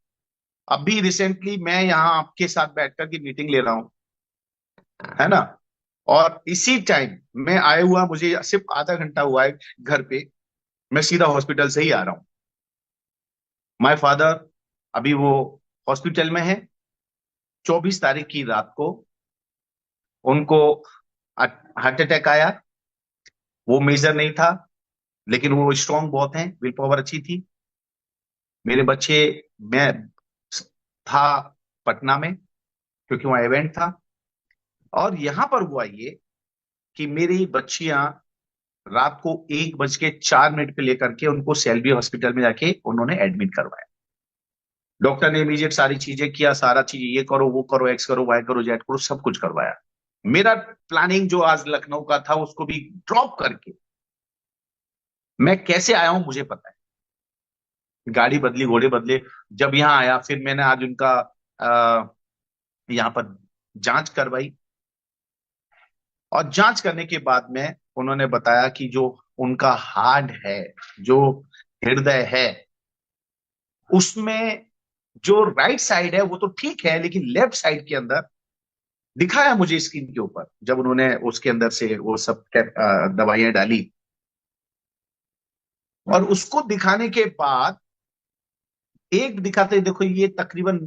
अभी रिसेंटली मैं यहाँ आपके साथ बैठकर की मीटिंग ले रहा हूँ, है ना? और इसी टाइम मैं आया हुआ, मुझे सिर्फ आधा घंटा हुआ है घर पे, मैं सीधा हॉस्पिटल से ही आ रहा हूँ। माय फादर अभी वो हॉस्पिटल में है। 24 तारीख की रात को उनको हार्ट अटैक आया। वो मेजर नहीं था, लेकिन वो स्ट्रांग बहुत हैं, विल पावर अच्छी थी। मेरे बच्चे, मैं था पटना में क्योंकि वहाँ इवेंट था। और यहां पर हुआ ये कि मेरी बच्चियां रात को 1:04 पे लेकर के उनको सेल्बी हॉस्पिटल में जाके उन्होंने एडमिट करवाया। डॉक्टर ने इमीडिएट सारी चीजें किया, सारा चीज ये करो, वो करो, एक्स करो, वाई करो, जेड करो, सब कुछ करवाया। मेरा प्लानिंग जो आज लखनऊ का था उसको भी ड्रॉप करके मैं कैसे आया हूं मुझे पता है। गाड़ी बदली, घोड़े बदले, जब यहाँ आया फिर मैंने आज उनका यहाँ पर जांच करवाई। और जांच करने के बाद में उन्होंने बताया कि जो उनका हार्ट है, जो हृदय है, उसमें जो राइट साइड है वो तो ठीक है, लेकिन लेफ्ट साइड के अंदर दिखाया मुझे स्क्रीन के ऊपर, जब उन्होंने उसके अंदर से वो सब दवाइयां डाली। और उसको दिखाने के बाद एक दिखाते देखो ये तकरीबन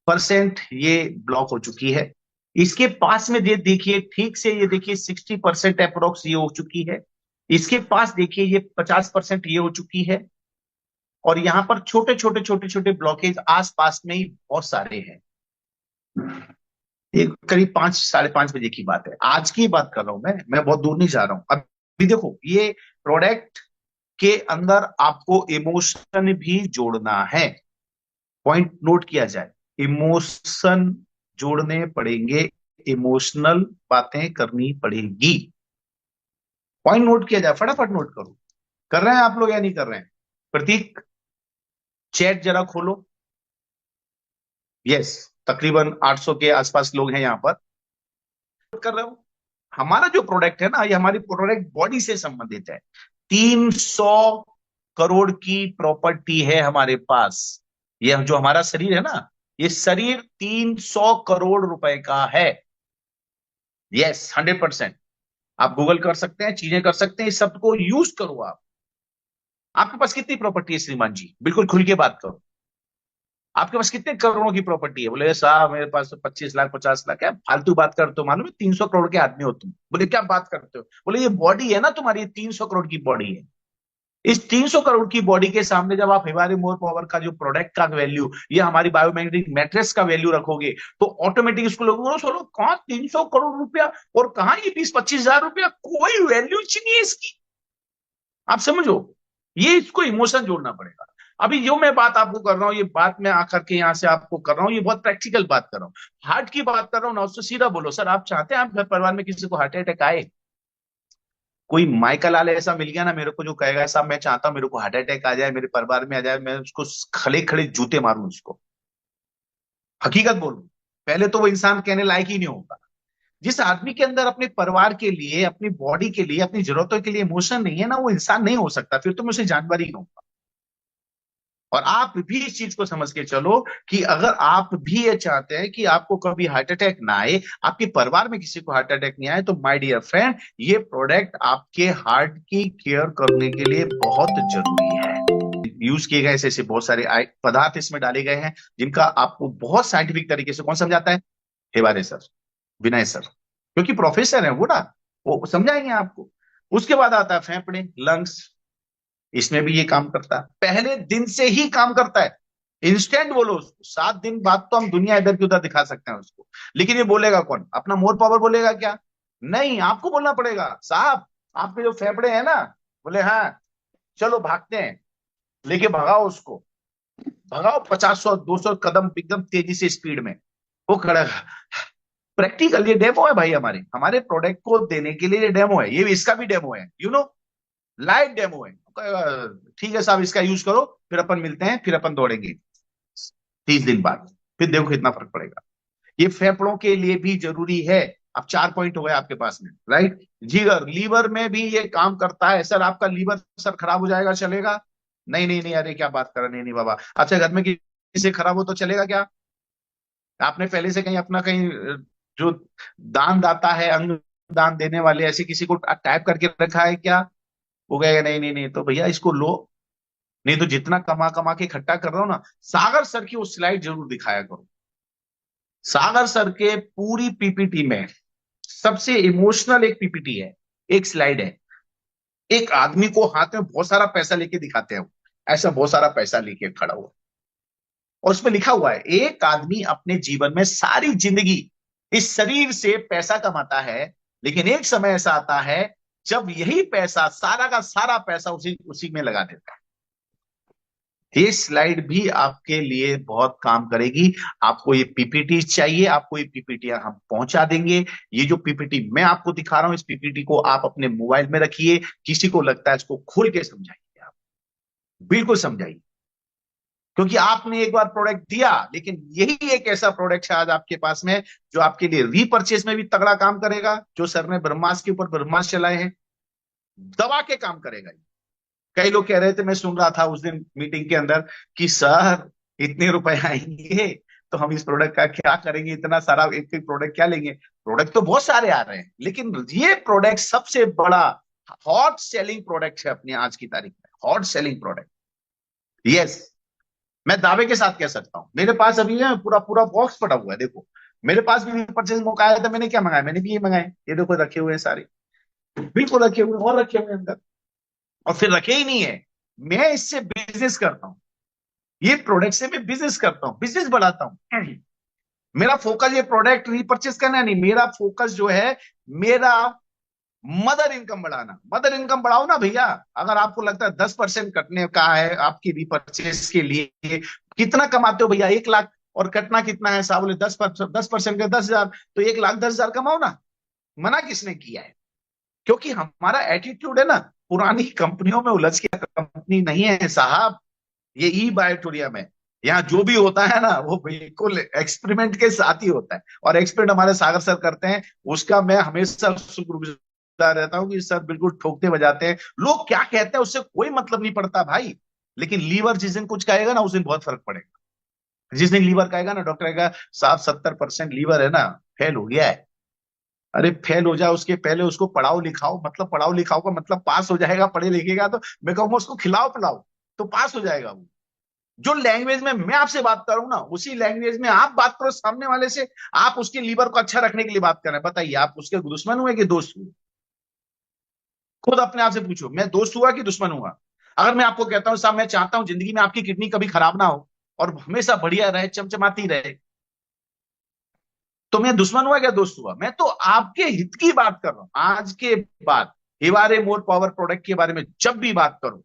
90% ये ब्लॉक हो चुकी है। इसके पास में ये देखिए, ठीक से ये देखिए, 60% अप्रोक्स ये हो चुकी है। इसके पास देखिए ये 50% ये हो चुकी है। और यहां पर छोटे छोटे छोटे छोटे ब्लॉकेज आस पास में ही बहुत सारे हैं। ये करीब 5, 5:30 बजे की बात है, आज की बात कर रहा हूं मैं बहुत दूर नहीं जा रहा हूं। अभी देखो ये प्रोडक्ट के अंदर आपको इमोशन भी जोड़ना है। पॉइंट नोट किया जाए, इमोशन जोड़ने पड़ेंगे, इमोशनल बातें करनी पड़ेगी। पॉइंट नोट किया जाए, फटाफट नोट करो। कर रहे हैं आप लोग या नहीं कर रहे हैं? प्रतीक, चैट जरा खोलो। यस, तकरीबन 800 के आसपास लोग हैं यहाँ पर। कर रहे हो? हमारा जो प्रोडक्ट है ना, ये हमारी प्रोडक्ट बॉडी से संबंधित है। 300 करोड़ की प्रॉपर्टी है हमारे पास। ये जो हमारा शरीर है ना, ये शरीर 300 करोड़ रुपए का है। यस, 100%। आप गूगल कर सकते हैं, चीजें कर सकते हैं, इस शब्द को यूज करो आप। आपके पास कितनी प्रॉपर्टी है श्रीमान जी? बिल्कुल खुल के बात करो। आपके पास कितने करोड़ों की प्रॉपर्टी है? बोले साहब मेरे पास तो 25 लाख, 50 लाख है। फालतू बात करते हो, मालूम है 300 करोड़ के आदमी हो तुम। बोले क्या बात करते हो? बोले ये बॉडी है ना तुम्हारी, 300 करोड़ की बॉडी है। इस 300 करोड़ की बॉडी के सामने जब आप हिमालय मोर पावर का जो प्रोडक्ट का वैल्यू, ये हमारी बायोमैग्नेटिक मैट्रेस का वैल्यू रखोगे, तो ऑटोमेटिक इसको लोग बोलो चलो कहाँ 300 करोड़ रुपया और कहाँ ये 20-25 हजार रुपया, कोई वैल्यू नहीं है इसकी। आप समझो, ये इसको इमोशन जोड़ना पड़ेगा। अभी जो मैं बात आपको कर रहा हूँ, ये बात मैं आकर के यहाँ से आपको कर रहा हूँ, ये बहुत प्रैक्टिकल बात कर रहा हूँ। हार्ट की बात कर रहा हूँ ना, उससे सीधा बोलो सर, आप चाहते हैं आप घर परिवार में किसी को हार्ट अटैक आए? कोई माइकल लाल ऐसा मिल गया ना मेरे को जो कहेगा साहब मैं चाहता हूं मेरे को हार्ट अटैक आ जाए, मेरे परिवार में आ जाए, मैं उसको खड़े खड़े जूते मारूं उसको? हकीकत बोलूं, पहले तो वो इंसान कहने लायक ही नहीं होगा। जिस आदमी के अंदर अपने परिवार के लिए, अपनी बॉडी के लिए, अपनी जरूरतों के लिए इमोशन नहीं है ना, वो इंसान नहीं हो सकता, फिर तो मैं उसे जानवर ही कहूंगा। और आप भी इस चीज को समझ के चलो कि अगर आप भी ये चाहते हैं कि आपको कभी हार्ट अटैक ना आए, आपके परिवार में किसी को हार्ट अटैक नहीं आए, तो माय डियर फ्रेंड, ये प्रोडक्ट आपके हार्ट की केयर करने के लिए बहुत जरूरी है। यूज किए गए ऐसे ऐसे बहुत सारे पदार्थ इसमें डाले गए हैं जिनका आपको बहुत साइंटिफिक तरीके से कौन समझाता है? हेवारे सर, विनय सर, क्योंकि प्रोफेसर है वो ना, वो समझाएंगे आपको। उसके बाद आता है फेफड़े, लंग्स। इसमें भी ये काम करता है, पहले दिन से ही काम करता है। इंस्टेंट बोलो उसको, 7 दिन बाद तो हम दुनिया इधर की उधर दिखा सकते हैं उसको, लेकिन ये बोलेगा कौन? अपना मोर पावर बोलेगा क्या? नहीं, आपको बोलना पड़ेगा साहब आपके जो फेफड़े हैं ना, बोले हाँ चलो भागते हैं, लेके भगाओ उसको, भगाओ 50, 100, 200 कदम एकदम तेजी से स्पीड में। वो खड़ा प्रैक्टिकल, ये डेमो है भाई, हमारे हमारे प्रोडक्ट को देने के लिए ये डेमो है, ये इसका भी डेमो है, लाइव डेमो है। ठीक है साहब, इसका यूज करो, फिर अपन मिलते हैं, फिर अपन दौड़ेंगे 30 दिन बाद, फिर देखो कितना फर्क पड़ेगा। ये फेफड़ों के लिए भी जरूरी है। अब 4 पॉइंट हो गए आपके पास में, राइट। जिगर, लीवर में भी ये काम करता है। सर आपका लीवर सर खराब हो जाएगा, चलेगा? नहीं नहीं नहीं, अरे क्या बात कर रहे, नहीं नहीं बाबा। अच्छा, घर में किसी से खराब हो तो चलेगा क्या? आपने पहले से कहीं अपना कहीं जो दान दाता है, अंग दान देने वाले, ऐसे किसी को टाइप करके रखा है क्या? वो कहेगा नहीं नहीं नहीं, तो भैया इसको लो। नहीं तो जितना कमा कमा के इकट्ठा कर रहा हूं ना, सागर सर की वो स्लाइड जरूर दिखाया करो। सागर सर के पूरी पीपीटी में सबसे इमोशनल एक पीपीटी है, एक स्लाइड है। एक आदमी को हाथ में बहुत सारा पैसा लेके दिखाते हैं वो, ऐसा बहुत सारा पैसा लेके खड़ा हुआ, और उसमें लिखा हुआ है एक आदमी अपने जीवन में सारी जिंदगी इस शरीर से पैसा कमाता है, लेकिन एक समय ऐसा आता है जब यही पैसा, सारा का सारा पैसा उसी उसी में लगा देता है। ये स्लाइड भी आपके लिए बहुत काम करेगी। आपको ये पीपीटी चाहिए, आपको ये पीपीटी हम पहुंचा देंगे। ये जो पीपीटी मैं आपको दिखा रहा हूं, इस पीपीटी को आप अपने मोबाइल में रखिए। किसी को लगता है इसको खोल के समझाइए, आप बिल्कुल समझाइए, क्योंकि आपने एक बार प्रोडक्ट दिया, लेकिन यही एक ऐसा प्रोडक्ट है आज आपके पास में जो आपके लिए रीपर्चेस में भी तगड़ा काम करेगा। जो सर ने ब्रह्मास्त्र के ऊपर ब्रह्मास्त्र चलाए हैं, दबा के काम करेगा। कई लोग कह रहे थे, मैं सुन रहा था उस दिन मीटिंग के अंदर, कि सर इतने रुपए आएंगे तो हम इस प्रोडक्ट का क्या करेंगे, इतना सारा एक एक प्रोडक्ट क्या लेंगे? प्रोडक्ट तो बहुत सारे आ रहे हैं, लेकिन ये प्रोडक्ट सबसे बड़ा हॉट सेलिंग प्रोडक्ट है अपनी आज की तारीख में, हॉट सेलिंग प्रोडक्ट। यस, मैं दावे के साथ कह सकता हूं। मेरे पास अभी है पूरा पूरा बॉक्स पड़ा हुआ है, देखो। मेरे पास भी परचेज मौका आया था, मैंने क्या मंगाया, मैंने भी ये मंगाए, ये देखो रखे हुए हैं सारे, बिल्कुल रखे हुए हैं, और रखे हुए हैं अंदर। और फिर रखे ही नहीं है, मैं इससे बिजनेस करता हूं, ये प्रोडक्ट से मैं बिजनेस करता हूं, बिजनेस बढ़ाता हूं। मेरा फोकस ये प्रोडक्ट रीपर्चेस करना नहीं, मेरा फोकस जो है, मेरा मदर इनकम बढ़ाना। मदर इनकम बढ़ाओ ना भैया। अगर आपको लगता है 10% कटने का है आपकी रीपर्चेस के लिए, कितना कमाते हो भैया? 1 लाख, और कटना कितना है साहब? बोले 10% के 10,000, तो 1,10,000 कमाओ ना। मना किसने किया है? क्योंकि हमारा एटीट्यूड है ना, पुरानी कंपनियों में उलझ के कंपनी नहीं है साहब। ये ई बायोटोरियम है। यहाँ जो भी होता है ना, वो बिल्कुल एक्सपेरिमेंट के साथ ही होता है, और एक्सपेरिमेंट हमारे सागर सर करते हैं। उसका मैं हमेशा शुक्रगुजार रहता हूँ कि सर बिल्कुल ठोकते बजाते हैं। लोग क्या कहते हैं उससे कोई मतलब नहीं पड़ता भाई, लेकिन लीवर जिस दिन कुछ कहेगा ना, उस दिन बहुत फर्क पड़ेगा। जिस दिन लीवर कहेगा ना, डॉक्टर कहेगा साहब 70% लीवर है ना, फेल हो गया है। अरे फेल हो जाए उसके पहले उसको पढ़ाओ लिखाओ, मतलब पढ़ाओ लिखाओ का मतलब पास हो जाएगा, पढ़े लिखेगा तो मैं कहूंगा उसको खिलाओ पिलाओ, तो पास हो जाएगा वो। जो लैंग्वेज में मैं आपसे बात करूं ना, उसी लैंग्वेज में आप बात करो सामने वाले से। आप उसके लीवर को अच्छा रखने के लिए बात कर रहे हैं, बताइए आप उसके दुश्मन हुए कि दोस्त हुए? खुद अपने आप से पूछो, मैं दोस्त हुआ कि दुश्मन हुआ? अगर मैं आपको कहता हूं साहब मैं चाहता हूं जिंदगी में आपकी किडनी कभी खराब ना हो और हमेशा बढ़िया रहे, चमचमाती रहे, तो मैं दुश्मन हुआ क्या दोस्त हुआ? मैं तो आपके हित की बात कर रहा हूं। आज के बाद हिवारे मोर पावर प्रोडक्ट के बारे में जब भी बात करो,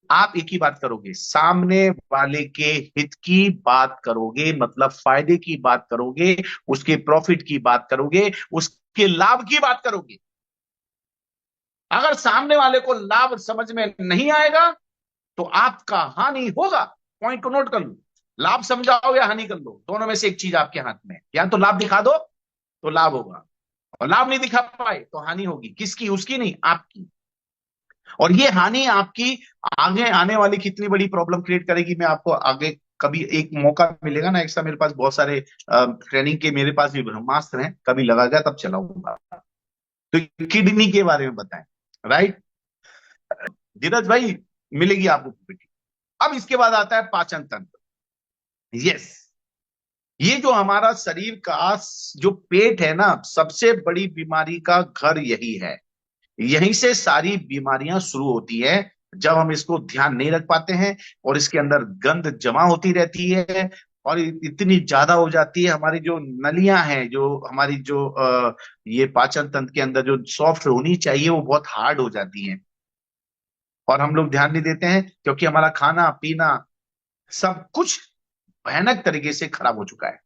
आप एक ही बात करोगे, सामने वाले के हित की बात करोगे, मतलब फायदे की बात करोगे, उसके प्रॉफिट की बात करोगे, उसके लाभ की बात करोगे। अगर सामने वाले को लाभ समझ में नहीं आएगा तो आपका हानि होगा। पॉइंट को नोट कर लो। लाभ समझाओ या हानि कर लो, दोनों में से एक चीज आपके हाथ में है। या तो लाभ दिखा दो तो लाभ होगा, और लाभ नहीं दिखा पाए तो हानि होगी। किसकी? उसकी नहीं, आपकी। और ये हानि आपकी आगे आने वाली कितनी बड़ी प्रॉब्लम क्रिएट करेगी, मैं आपको आगे कभी एक मौका मिलेगा ना, एक साथ मेरे पास बहुत सारे ट्रेनिंग के मेरे पास भी ब्रह्मास्त्र हैं, कभी लगा गया तब चलाऊंगा। तो किडनी के बारे में बताएं, राइट धीरज भाई, मिलेगी आपको पीपीटी। अब इसके बाद आता है पाचन तंत्र। यस, ये जो हमारा शरीर का जो पेट है ना, सबसे बड़ी बीमारी का घर यही है। यहीं से सारी बीमारियां शुरू होती है, जब हम इसको ध्यान नहीं रख पाते हैं, और इसके अंदर गंद जमा होती रहती है, और इतनी ज्यादा हो जाती है। हमारी जो नलियां हैं, जो हमारी जो ये पाचन तंत्र के अंदर जो सॉफ्ट होनी चाहिए, वो बहुत हार्ड हो जाती है। और हम लोग ध्यान नहीं देते हैं, क्योंकि हमारा खाना पीना सब कुछ भयानक तरीके से खराब हो चुका है।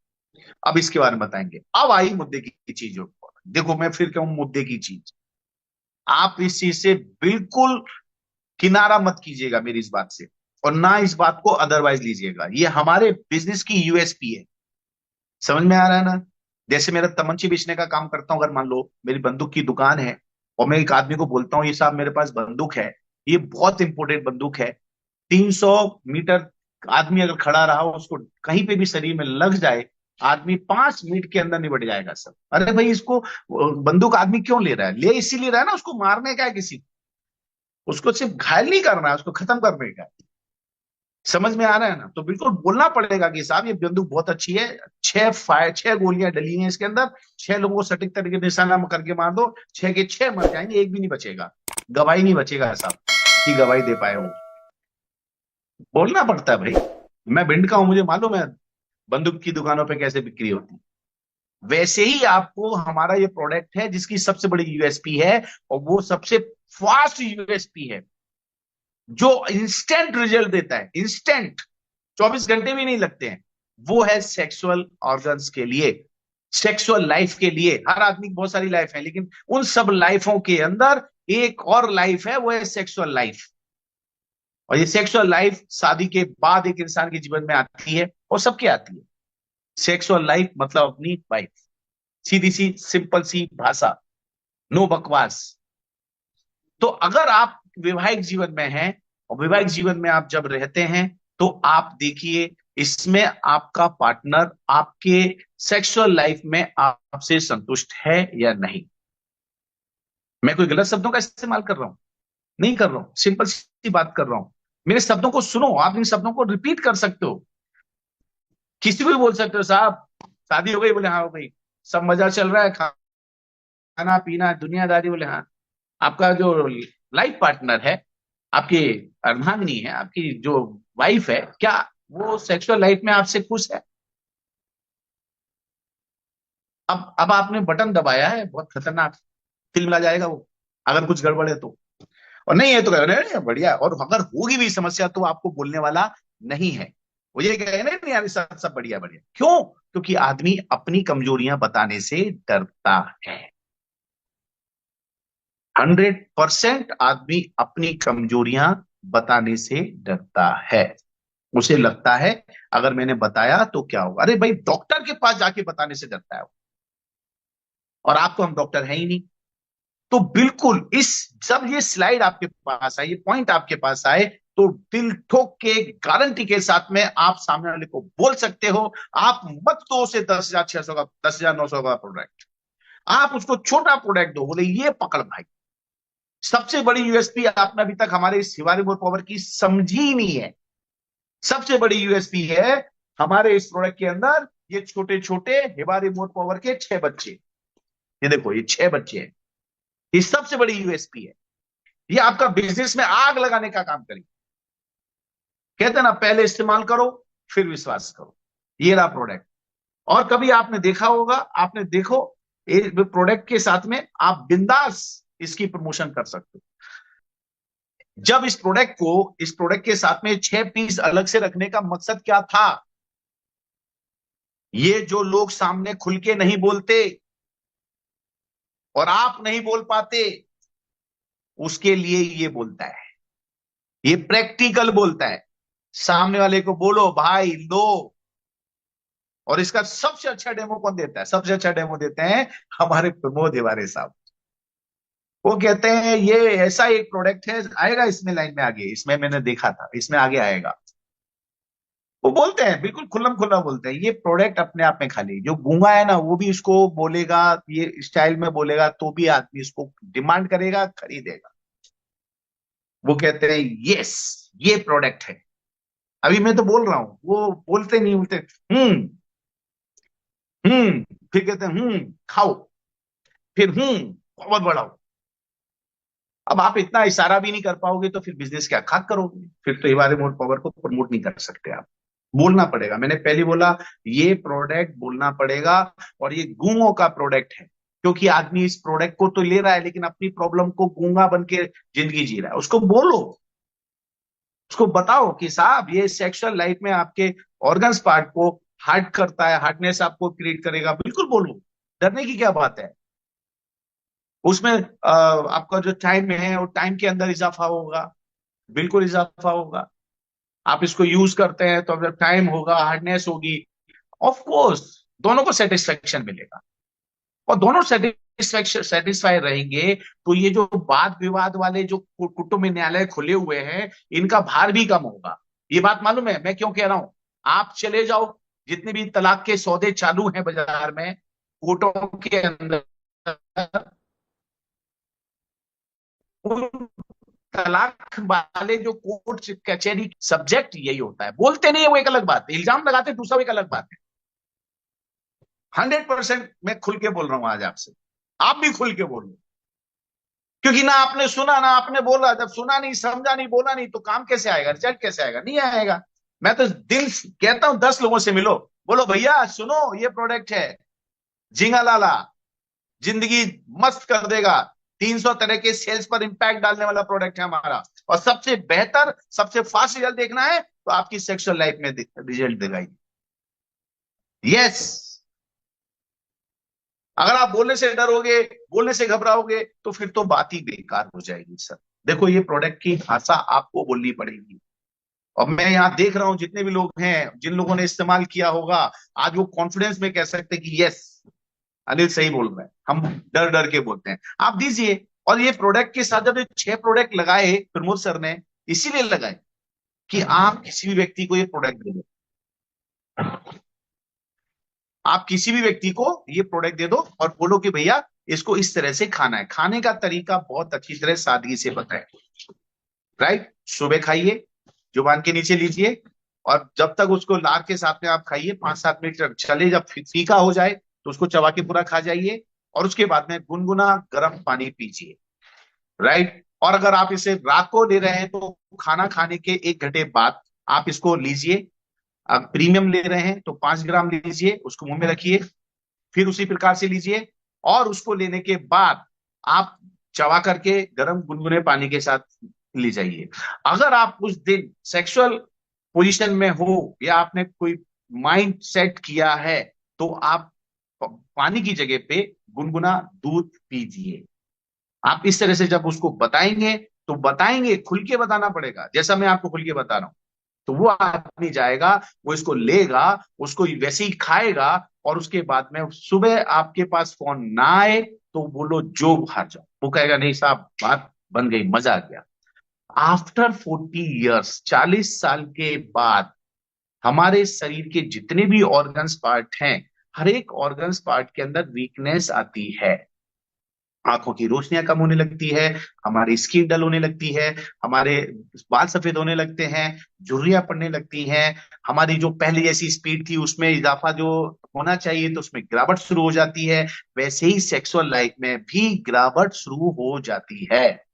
अब इसके बारे में बताएंगे। अब आई मुद्दे की चीज। देखो मैं फिर कहूं मुद्दे की चीज, आप इस चीज से बिल्कुल किनारा मत कीजिएगा मेरी इस बात से, और ना इस बात को अदरवाइज लीजिएगा। ये हमारे बिजनेस की यूएसपी है। समझ में आ रहा है ना? जैसे मेरा तमंची बेचने का काम करता हूं, अगर मान लो मेरी बंदूक की दुकान है और मैं एक आदमी को बोलता हूँ ये साहब मेरे पास बंदूक है, ये बहुत इंपॉर्टेंट बंदूक है, 300 मीटर आदमी अगर खड़ा रहा उसको कहीं पे भी शरीर में लग जाए, आदमी 5 मिनट के अंदर निबट जाएगा सब। अरे भाई इसको बंदूक आदमी क्यों ले रहा है? ले इसीलिए रहा है ना, उसको मारने का है किसी को, उसको सिर्फ घायल नहीं करना है, उसको खत्म करने का है। समझ में आ रहा है ना? तो बिल्कुल बोलना पड़ेगा कि साहब ये बंदूक बहुत अच्छी है, 6 गोलियां डली हैं इसके अंदर, 6 लोगों को सटीक तरीके से निशाना करके मार दो, 6 के 6 मर जाएंगे, एक भी नहीं बचेगा, गवाही नहीं बचेगा साहब कि गवाही दे पाए वो। बोलना पड़ता है भाई। मैं भिंड का हूं, मुझे मालूम है बंदूक की दुकानों पे कैसे बिक्री होती है। वैसे ही आपको हमारा ये प्रोडक्ट है जिसकी सबसे बड़ी यूएसपी है, और वो सबसे फास्ट यूएसपी है, जो इंस्टेंट रिजल्ट देता है, इंस्टेंट, 24 घंटे भी नहीं लगते हैं। वो है सेक्सुअल ऑर्गन्स के लिए, सेक्सुअल लाइफ के लिए। हर आदमी की बहुत सारी लाइफ है, लेकिन उन सब लाइफों के अंदर एक और लाइफ है, वो है सेक्सुअल लाइफ। और ये सेक्सुअल लाइफ शादी के बाद एक इंसान के जीवन में आती है, और सबके आती है। सेक्सुअल लाइफ मतलब अपनी वाइफ, सीधी सी सिंपल सी भाषा, नो बकवास। तो अगर आप वैवाहिक जीवन में हैं, और वैवाहिक जीवन में आप जब रहते हैं, तो आप देखिए इसमें आपका पार्टनर आपके सेक्सुअल लाइफ में आपसे संतुष्ट है या नहीं। मैं कोई गलत शब्दों का इस्तेमाल कर रहा हूं? नहीं कर रहा हूं, सिंपल सी बात कर रहा हूं। मेरे शब्दों को सुनो, आप इन शब्दों को रिपीट कर सकते हो, किसी को भी बोल सकते हो साहब शादी हो गई, बोले हाँ हो गई, सब मजा चल रहा है, खाना पीना दुनियादारी, बोले हाँ। आपका जो लाइफ पार्टनर है, आपकी अर्धांगिनी है, आपकी जो वाइफ है, क्या वो सेक्सुअल लाइफ में आपसे खुश है? अब आपने बटन दबाया है, बहुत खतरनाक तिलमिला जाएगा वो, अगर कुछ गड़बड़ है तो। और नहीं है तो कहे, नहीं नहीं, बढ़िया है। और अगर होगी भी समस्या तो आपको बोलने वाला नहीं है, वो ये कहे नहीं नहीं यार सब सब बढ़िया बढ़िया। क्यों? क्योंकि आदमी अपनी कमजोरियां बताने से डरता है। 100% आदमी अपनी कमजोरियां बताने से डरता है। उसे लगता है अगर मैंने बताया तो क्या होगा। अरे भाई डॉक्टर के पास जाके बताने से डरता है वो। और आप तो हम डॉक्टर है ही नहीं। तो बिल्कुल इस, जब ये स्लाइड आपके पास आए, ये पॉइंट आपके पास आए, तो दिल ठोक के गारंटी के साथ में आप सामने वाले को बोल सकते हो, आप मत दो उसे 10,600 का, 10,900 का प्रोडक्ट, आप उसको छोटा प्रोडक्ट दो, बोले ये पकड़ भाई। सबसे बड़ी यूएसपी आपने अभी तक हमारे इस हिवारी मोर पावर की समझी ही नहीं है। सबसे बड़ी यूएसपी है हमारे इस प्रोडक्ट के अंदर, ये छोटे छोटे हिवारी मोर पावर के 6 बच्चे, ये देखो ये 6 बच्चे हैं, ये सबसे बड़ी यूएसपी है। ये आपका बिजनेस में आग लगाने का काम करेगी। कहते हैं ना पहले इस्तेमाल करो फिर विश्वास करो। ये रहा प्रोडक्ट। और कभी आपने देखा होगा, आपने देखो प्रोडक्ट के साथ में आप बिंदास इसकी प्रमोशन कर सकते हो। जब इस प्रोडक्ट के साथ में 6 पीस अलग से रखने का मकसद क्या था? ये जो लोग सामने खुल के नहीं बोलते और आप नहीं बोल पाते, उसके लिए ये बोलता है, ये प्रैक्टिकल बोलता है। सामने वाले को बोलो भाई लो। और इसका सबसे अच्छा डेमो कौन देता है? सबसे अच्छा डेमो देते हैं हमारे प्रमोद तिवारी साहब। वो कहते हैं ये ऐसा एक प्रोडक्ट है, आएगा इसमें लाइन में आगे, इसमें मैंने देखा था, इसमें आगे आएगा। वो बोलते हैं बिल्कुल खुल्लम खुल्ला बोलते हैं, ये प्रोडक्ट अपने आप में खाली, जो गूंगा है ना वो भी इसको बोलेगा, ये स्टाइल में बोलेगा तो भी आदमी इसको डिमांड करेगा, खरीदेगा। वो कहते हैं यस ये प्रोडक्ट है। अभी मैं तो बोल रहा हूं, वो बोलते नहीं, बोलते हम्म फिर कहते हैं खाओ, फिर पावर बढ़ाओ। अब आप इतना इशारा भी नहीं कर पाओगे तो फिर बिजनेस क्या खाक करोगे? फिर तो ये मोर पावर को प्रमोट नहीं कर सकते आप। बोलना पड़ेगा, मैंने पहले बोला ये प्रोडक्ट बोलना पड़ेगा। और ये गूंगों का प्रोडक्ट है, क्योंकि आदमी इस प्रोडक्ट को तो ले रहा है लेकिन अपनी प्रॉब्लम को गूंगा बन के जिंदगी जी रहा है। उसको बोलो, उसको बताओ कि साहब ये सेक्सुअल लाइफ में आपके ऑर्गन्स पार्ट को हार्ड करता है, हार्डनेस आपको क्रिएट करेगा, बिल्कुल बोलो, डरने की क्या बात है। उसमें आपका जो टाइम है वो टाइम के अंदर इजाफा होगा, बिल्कुल इजाफा होगा। आप इसको यूज करते हैं तो अगर टाइम होगा, हार्डनेस होगी, ऑफ कोर्स दोनों को सेटिस्फेक्शन मिलेगा, और दोनों सेटिस्फेक्शन सेटिस्फाई रहेंगे, तो ये जो वाद विवाद वाले जो कुटुंब न्यायालय खुले हुए हैं, इनका भार भी कम होगा। ये बात मालूम है मैं क्यों कह रहा हूं? आप चले जाओ, जितने भी तलाक के सौदे चालू हैं बाजार में, कोर्टों के अंदर, उन तलाक वाले जो कोर्ट कचहरी सब्जेक्ट यही होता है। बोलते नहीं है वो एक अलग बात है, इल्जाम लगाते दूसरा एक अलग बात है। 100% मैं खुल के बोल रहा हूं आज आपसे, आप भी खुल के बोल रहे, क्योंकि ना आपने सुना ना आपने बोला। जब सुना नहीं, समझा नहीं, बोला नहीं, तो काम कैसे आएगा, रिजल्ट कैसे आएगा? नहीं आएगा। मैं तो दिल कहता हूं 10 लोगों से मिलो, बोलो भैया सुनो ये प्रोडक्ट है, झिंगा लाला, जिंदगी मस्त कर देगा, 300 तरह के सेल्स पर इंपैक्ट डालने वाला प्रोडक्ट है हमारा, और सबसे बेहतर सबसे फास्ट रिजल्ट देखना है तो आपकी सेक्सुअल लाइफ में रिजल्ट देगा। यस, अगर आप बोलने से डरोगे, बोलने से घबराओगे, तो फिर तो बात ही बेकार हो जाएगी सर। देखो ये प्रोडक्ट की भाषा आपको बोलनी पड़ेगी। और मैं यहाँ देख रहा हूं जितने भी लोग हैं, जिन लोगों ने इस्तेमाल किया होगा, आज वो कॉन्फिडेंस में कह सकते हैं कि यस अनिल सही बोल रहे हैं, हम डर डर के बोलते हैं। आप दीजिए। और ये प्रोडक्ट के साथ जब ये 6 प्रोडक्ट लगाए प्रमोद सर ने, इसीलिए लगाए कि आप किसी भी व्यक्ति को ये प्रोडक्ट दे दो, आप किसी भी व्यक्ति को ये प्रोडक्ट दे दो और बोलो कि भैया इसको इस तरह से खाना है। खाने का तरीका बहुत अच्छी तरह सादगी से बताए, राइट? सुबह खाइए, जुबान के नीचे लीजिए, और जब तक उसको लार के साथ में आप खाइए, 5-7 मिनट तक चले, जब फीका हो जाए तो उसको चबा के पूरा खा जाइए, और उसके बाद में गुनगुना गर्म पानी पीजिए, राइट? और अगर आप इसे रात को ले रहे हैं तो खाना खाने के 1 घंटे बाद आप इसको लीजिए। आप प्रीमियम ले रहे हैं तो 5 ग्राम लीजिए, उसको मुंह में रखिए, फिर उसी प्रकार से लीजिए, और उसको लेने के बाद आप चबा करके गर्म गुनगुने पानी के साथ ले जाइए। अगर आप उस दिन सेक्सुअल पोजीशन में हो, या आपने कोई माइंड सेट किया है, तो आप पानी की जगह पे गुनगुना दूध पीजिए। आप इस तरह से जब उसको बताएंगे, तो बताएंगे खुल के बताना पड़ेगा, जैसा मैं आपको खुल के बता रहा हूं, तो वो आदमी जाएगा, वो इसको लेगा, उसको वैसे ही खाएगा, और उसके बाद में सुबह आपके पास फोन ना आए तो बोलो जो बाहर जाओ, वो कहेगा नहीं साहब बात बन गई, मजा आ गया। आफ्टर 40 ईयर्स, 40 साल के बाद, हमारे शरीर के जितने भी ऑर्गन्स पार्ट हैं, हर एक ऑर्गन्स पार्ट के अंदर वीकनेस आती है। आंखों की रोशनियां कम होने लगती है, हमारी स्किन डल होने लगती है, हमारे बाल सफेद होने लगते हैं, झुर्रियां पड़ने लगती हैं, हमारी जो पहले जैसी स्पीड थी उसमें इजाफा जो होना चाहिए तो उसमें गिरावट शुरू हो जाती है। वैसे ही सेक्सुअल लाइफ में भी गिरावट शुरू हो जाती है।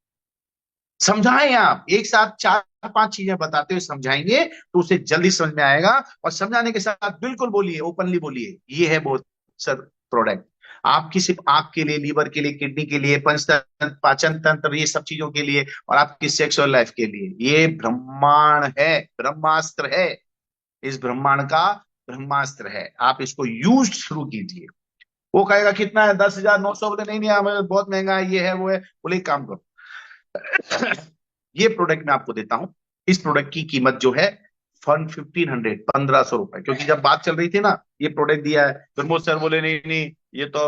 समझाएं, आप एक साथ 4-5 चीजें बताते हुए समझाएंगे तो उसे जल्दी समझ में आएगा। और समझाने के साथ बिल्कुल बोलिए, ओपनली बोलिए, ये है बहुत सर प्रोडक्ट आपकी, सिर्फ आंख के लिए, लीवर के लिए, किडनी के लिए, पंचतंत्र, पाचन तंत्र, ये सब चीजों के लिए, और आपकी सेक्सुअल लाइफ के लिए। ये ब्रह्मांड है, ब्रह्मास्त्र है, इस ब्रह्मांड का ब्रह्मास्त्र है। आप इसको यूज शुरू कीजिए। वो कहेगा कितना है, 10,000, 900? बोले नहीं नहीं हमें बहुत महंगा है, ये है वो है। बोले एक काम करो, ये प्रोडक्ट मैं आपको देता हूं, इस प्रोडक्ट की कीमत जो है 1500, 1500 रुपए, क्योंकि जब बात चल रही थी ना, ये प्रोडक्ट दिया है, प्रमोद सर बोले नहीं नहीं ये तो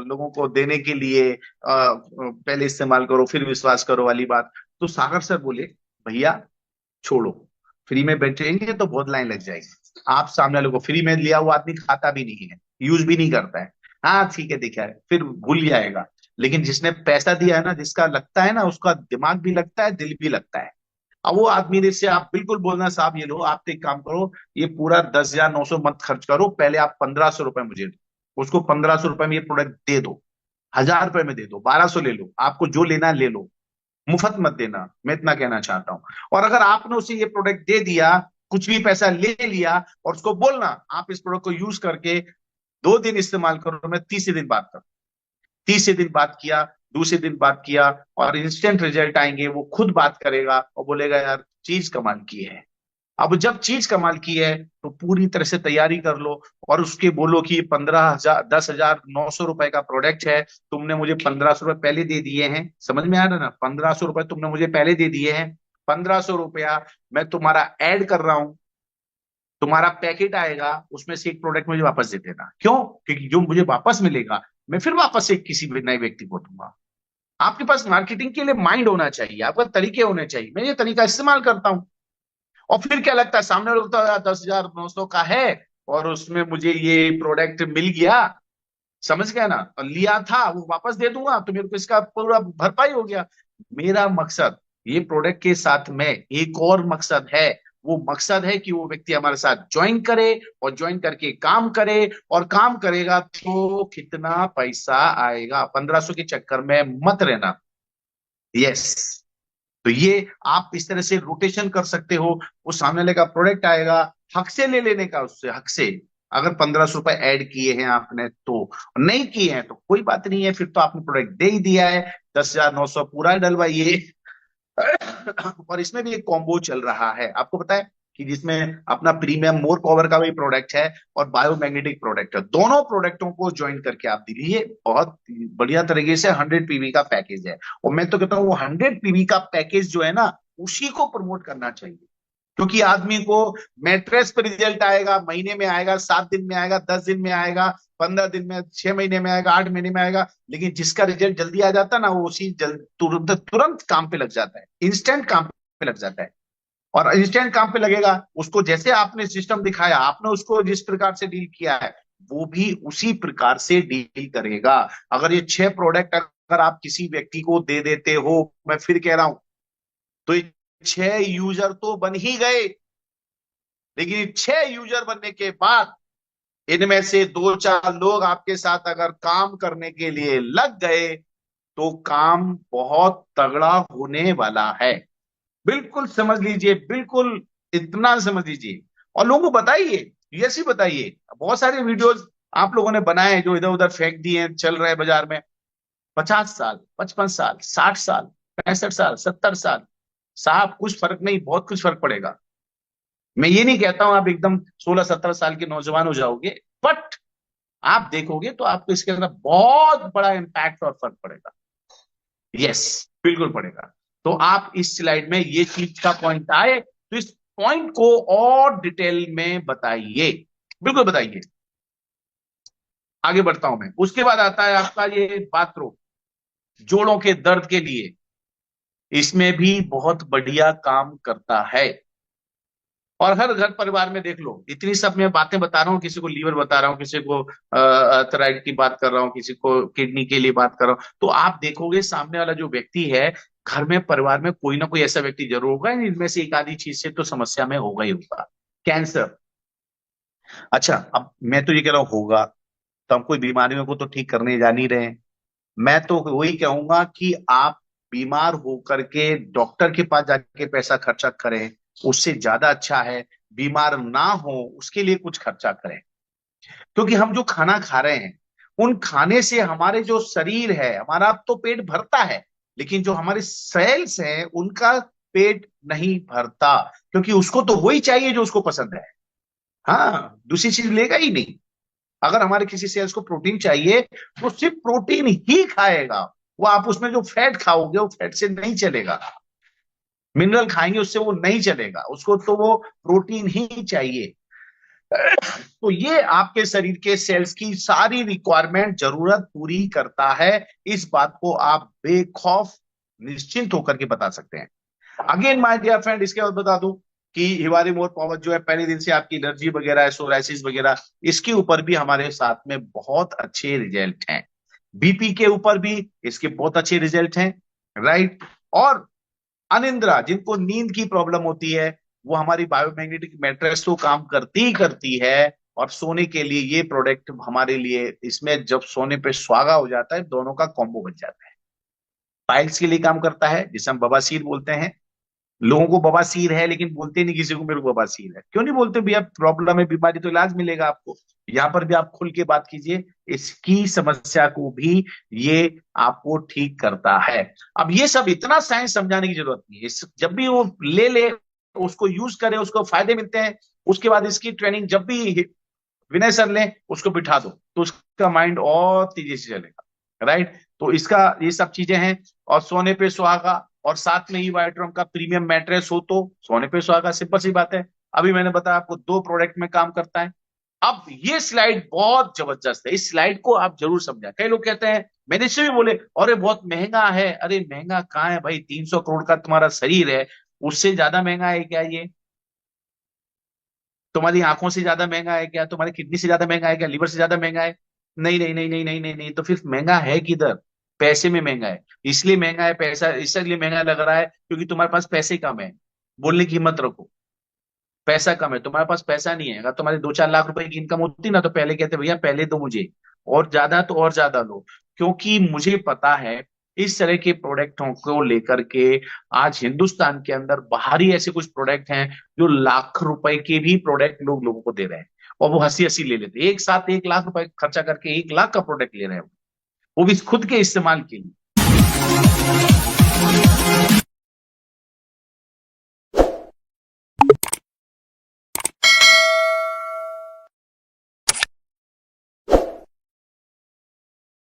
लोगों को देने के लिए, पहले इस्तेमाल करो फिर विश्वास करो वाली बात। तो सागर सर बोले भैया छोड़ो, फ्री में बैठेंगे तो बहुत लाइन लग जाएगी। आप सामने वाले को, फ्री में लिया हुआ आदमी खाता भी नहीं है, यूज भी नहीं करता है, हाँ ठीक है देखा है, फिर भूल जाएगा। लेकिन जिसने पैसा दिया है ना, जिसका लगता है ना, उसका दिमाग भी लगता है, दिल भी लगता है। अब वो आदमी ने से आप बिल्कुल बोलना साहब ये लो, आप एक काम करो, ये पूरा 10,000, 900 मत खर्च करो, पहले आप 1500 रुपए मुझे दो। उसको 1500 रुपए में ये प्रोडक्ट दे दो, 1000 रुपए में दे दो, 1200 ले लो, आपको जो लेना है ले लो, मुफ्त मत देना, मैं इतना कहना चाहता हूं। और अगर आपने उसे ये प्रोडक्ट दे दिया, कुछ भी पैसा ले लिया, और उसको बोलना आप इस प्रोडक्ट को यूज करके 2 दिन इस्तेमाल करो, मैं तीसरे दिन बात करूं, तीसरे दिन बात किया, दूसरे दिन बात किया, और इंस्टेंट रिजल्ट आएंगे, वो खुद बात करेगा और बोलेगा यार चीज कमाल की है। अब जब चीज कमाल की है तो पूरी तरह से तैयारी कर लो, और उसके बोलो कि 15,000 10,900 रुपए का प्रोडक्ट है, तुमने मुझे 1,500 रुपए पहले दे दिए हैं, समझ में आ रहा है ना, 1,500 रुपए तुमने मुझे पहले दे दिए हैं, 1,500 रुपया मैं तुम्हारा ऐड कर रहा हूं, तुम्हारा पैकेट आएगा, उसमें से एक प्रोडक्ट मुझे वापस दे देना। क्यों? क्योंकि जो मुझे वापस मिलेगा मैं फिर वापस से किसी भी नए व्यक्ति को दूंगा। आपके पास मार्केटिंग के लिए माइंड होना चाहिए, आपका तरीके होने चाहिए। मैं ये तरीका इस्तेमाल करता हूं। और फिर क्या लगता है, सामने वाला लगता है 10,900 का है और उसमें मुझे ये प्रोडक्ट मिल गया, समझ गया ना, और लिया था वो वापस दे दूंगा तो मेरे को इसका पूरा भरपाई हो गया। मेरा मकसद ये प्रोडक्ट के साथ में एक और मकसद है, वो मकसद है कि वो व्यक्ति हमारे साथ ज्वाइन करे, और ज्वाइन करके काम करे, और काम करेगा तो कितना पैसा आएगा। 1,500 के चक्कर में मत रहना। यस। तो ये आप इस तरह से रोटेशन कर सकते हो। वो सामने वाले का प्रोडक्ट आएगा, हक से ले लेने का, उससे हक से। अगर 1,500 रुपए ऐड किए हैं आपने तो, नहीं किए हैं तो कोई बात नहीं है, फिर तो आपने प्रोडक्ट दे ही दिया है। 10,900 पूरा डलवाइए। और इसमें भी एक कॉम्बो चल रहा है, आपको पता है, कि जिसमें अपना प्रीमियम मोर पावर का भी प्रोडक्ट है और बायोमैग्नेटिक प्रोडक्ट है। दोनों प्रोडक्टों को ज्वाइन करके आप दीजिए, बहुत बढ़िया तरीके से 100 पीवी का पैकेज है। और मैं तो कहता हूँ वो 100 पीवी का पैकेज जो है ना, उसी को प्रमोट करना चाहिए। क्योंकि आदमी को मैट्रेस पर रिजल्ट आएगा, महीने में आएगा, 7 दिन में आएगा, 10 दिन में आएगा, 15 दिन में, 6 महीने में आएगा, 8 महीने में आएगा। लेकिन जिसका रिजल्ट जल्दी आ जाता है ना, वो उसी जल्द तुरंत तुरंत काम पे लग जाता है, इंस्टेंट काम पे लग जाता है। और इंस्टेंट काम पे लगेगा, उसको जैसे आपने सिस्टम दिखाया, आपने उसको जिस प्रकार से डील किया है, वो भी उसी प्रकार से डील करेगा। अगर ये 6 प्रोडक्ट अगर आप किसी व्यक्ति को दे देते हो, मैं फिर कह रहा हूं, तो ये 6 यूजर तो बन ही गए। लेकिन 6 यूजर बनने के बाद इनमें से 2-4 लोग आपके साथ अगर काम करने के लिए लग गए, तो काम बहुत तगड़ा होने वाला है। बिल्कुल समझ लीजिए, बिल्कुल इतना समझ लीजिए। और लोगों को बताइए, यस ही बताइए। बहुत सारे वीडियोस आप लोगों ने बनाए हैं जो इधर उधर फेंक दिए हैं, चल रहे हैं बाजार में। 50 साल, 55 साल, 60 साल, 65 साल, 70 साल, साहब कुछ फर्क नहीं, बहुत कुछ फर्क पड़ेगा। मैं ये नहीं कहता हूं आप एकदम 16-17 साल के नौजवान हो जाओगे, बट आप देखोगे तो आपको इसके अंदर बहुत बड़ा इम्पैक्ट और फर्क पड़ेगा। यस, बिल्कुल पड़ेगा। तो आप इस स्लाइड में ये चीज का पॉइंट आए तो इस पॉइंट को और डिटेल में बताइए, बिल्कुल बताइए। आगे बढ़ता हूं मैं। उसके बाद आता है आपका ये बाथरूम, जोड़ों के दर्द के लिए। इसमें भी बहुत बढ़िया काम करता है। और हर घर परिवार में देख लो, इतनी सब मैं बातें बता रहा हूँ, किसी को लीवर बता रहा हूँ, किसी को थायराइड की बात कर रहा हूँ, किसी को किडनी के लिए बात कर रहा हूँ, तो आप देखोगे सामने वाला जो व्यक्ति है, घर में परिवार में कोई ना कोई ऐसा व्यक्ति जरूर होगा, इनमें से एक आधी चीज से तो समस्या में होगा ही होगा। कैंसर। अच्छा, अब मैं तो ये कह रहा हूँ होगा, तो हम कोई बीमारियों को तो ठीक करने जा नहीं रहे हैं। मैं तो वही कहूंगा कि आप बीमार होकर के डॉक्टर के पास जाके पैसा खर्चा करें, उससे ज्यादा अच्छा है बीमार ना हो उसके लिए कुछ खर्चा करें। क्योंकि हम जो खाना खा रहे हैं, उन खाने से हमारे जो शरीर है, हमारा तो पेट भरता है, लेकिन जो हमारे सेल्स हैं उनका पेट नहीं भरता, क्योंकि उसको तो वही चाहिए जो उसको पसंद है। हाँ, दूसरी चीज लेगा ही नहीं। अगर हमारे किसी सेल्स को प्रोटीन चाहिए तो सिर्फ प्रोटीन ही खाएगा। वो आप उसमें जो फैट खाओगे वो फैट से नहीं चलेगा। मिनरल खाएंगे उससे वो नहीं चलेगा, उसको तो वो प्रोटीन ही चाहिए। तो ये आपके शरीर के सेल्स की सारी रिक्वायरमेंट, जरूरत पूरी करता है। इस बात को आप बेखौफ निश्चिंत होकर के बता सकते हैं। अगेन माय डियर फ्रेंड, इसके बाद बता दूं कि हिवारी मोर पावर जो है, पहले दिन से आपकी एनर्जी वगैरह है, सोराइसिस वगैरह, इसके ऊपर भी हमारे साथ में बहुत अच्छे रिजल्ट हैं। बीपी के ऊपर भी इसके बहुत अच्छे रिजल्ट हैं, राइट। और अनिंद्रा, जिनको नींद की प्रॉब्लम होती है, वो हमारी बायोमैग्नेटिक मैट्रेस तो काम करती ही करती है। और सोने के लिए ये प्रोडक्ट हमारे लिए, इसमें जब सोने पे सुहागा हो जाता है, दोनों का कॉम्बो बन जाता है। पाइल्स के लिए काम करता है, जिसे हम बवासीर बोलते हैं। लोगों को बवासीर है लेकिन बोलते नहीं किसी को मेरे को बवासीर है। क्यों नहीं बोलते भैया? प्रॉब्लम है, बीमारी, तो इलाज मिलेगा आपको। यहाँ पर भी आप खुल के बात कीजिए, इसकी समस्या को भी ये आपको ठीक करता है। अब ये सब इतना साइंस समझाने की जरूरत नहीं है, जब भी वो ले ले उसको यूज करें, उसको फायदे मिलते हैं। उसके बाद इसकी ट्रेनिंग जब भी विनय सर लें, उसको बिठा दो तो उसका माइंड और तेजी से चलेगा, राइट। तो इसका ये सब चीजें हैं। और सोने पे सुहागा, और साथ में ही वाइट्रॉन का प्रीमियम मैट्रेस हो तो सोने पे सुहागा, सिंपल सी बात है। अभी मैंने बताया आपको 2 प्रोडक्ट में काम करता है। अब ये स्लाइड बहुत जबरदस्त है, इस स्लाइड को आप जरूर समझा। कई लोग कहते हैं, मैंने इससे भी बोले, अरे बहुत महंगा है। अरे महंगा कहाँ है भाई, 300 करोड़ का तुम्हारा शरीर है, उससे ज्यादा महंगा है क्या ये? तुम्हारी आंखों से ज्यादा महंगा है क्या? तुम्हारी किडनी से ज्यादा महंगा है क्या? लीवर से ज्यादा महंगा है? नहीं नहीं नहीं नहीं नहीं नहीं नहीं। तो फिर महंगा है किधर? पैसे में महंगा है। इसलिए महंगा है, पैसा इसलिए महंगा लग रहा है क्योंकि तुम्हारे पास पैसे कम है। बोलने की हिम्मत रखो। पैसा कम है, तुम्हारे पास पैसा नहीं है। अगर तुम्हारे 2-4 लाख रुपए की इनकम होती ना, तो पहले कहते भैया पहले दो मुझे, और ज्यादा तो और ज्यादा लो। क्योंकि मुझे पता है इस तरह के प्रोडक्टों को लेकर के आज हिंदुस्तान के अंदर बाहरी ऐसे कुछ प्रोडक्ट हैं जो लाख रुपए के भी प्रोडक्ट लोग लोगों को दे रहे हैं, और वो हंसी हंसी ले लेते हैं। एक साथ 1 लाख रुपए खर्चा करके 1 लाख का प्रोडक्ट ले रहे हैं, वो भी खुद के इस्तेमाल के लिए।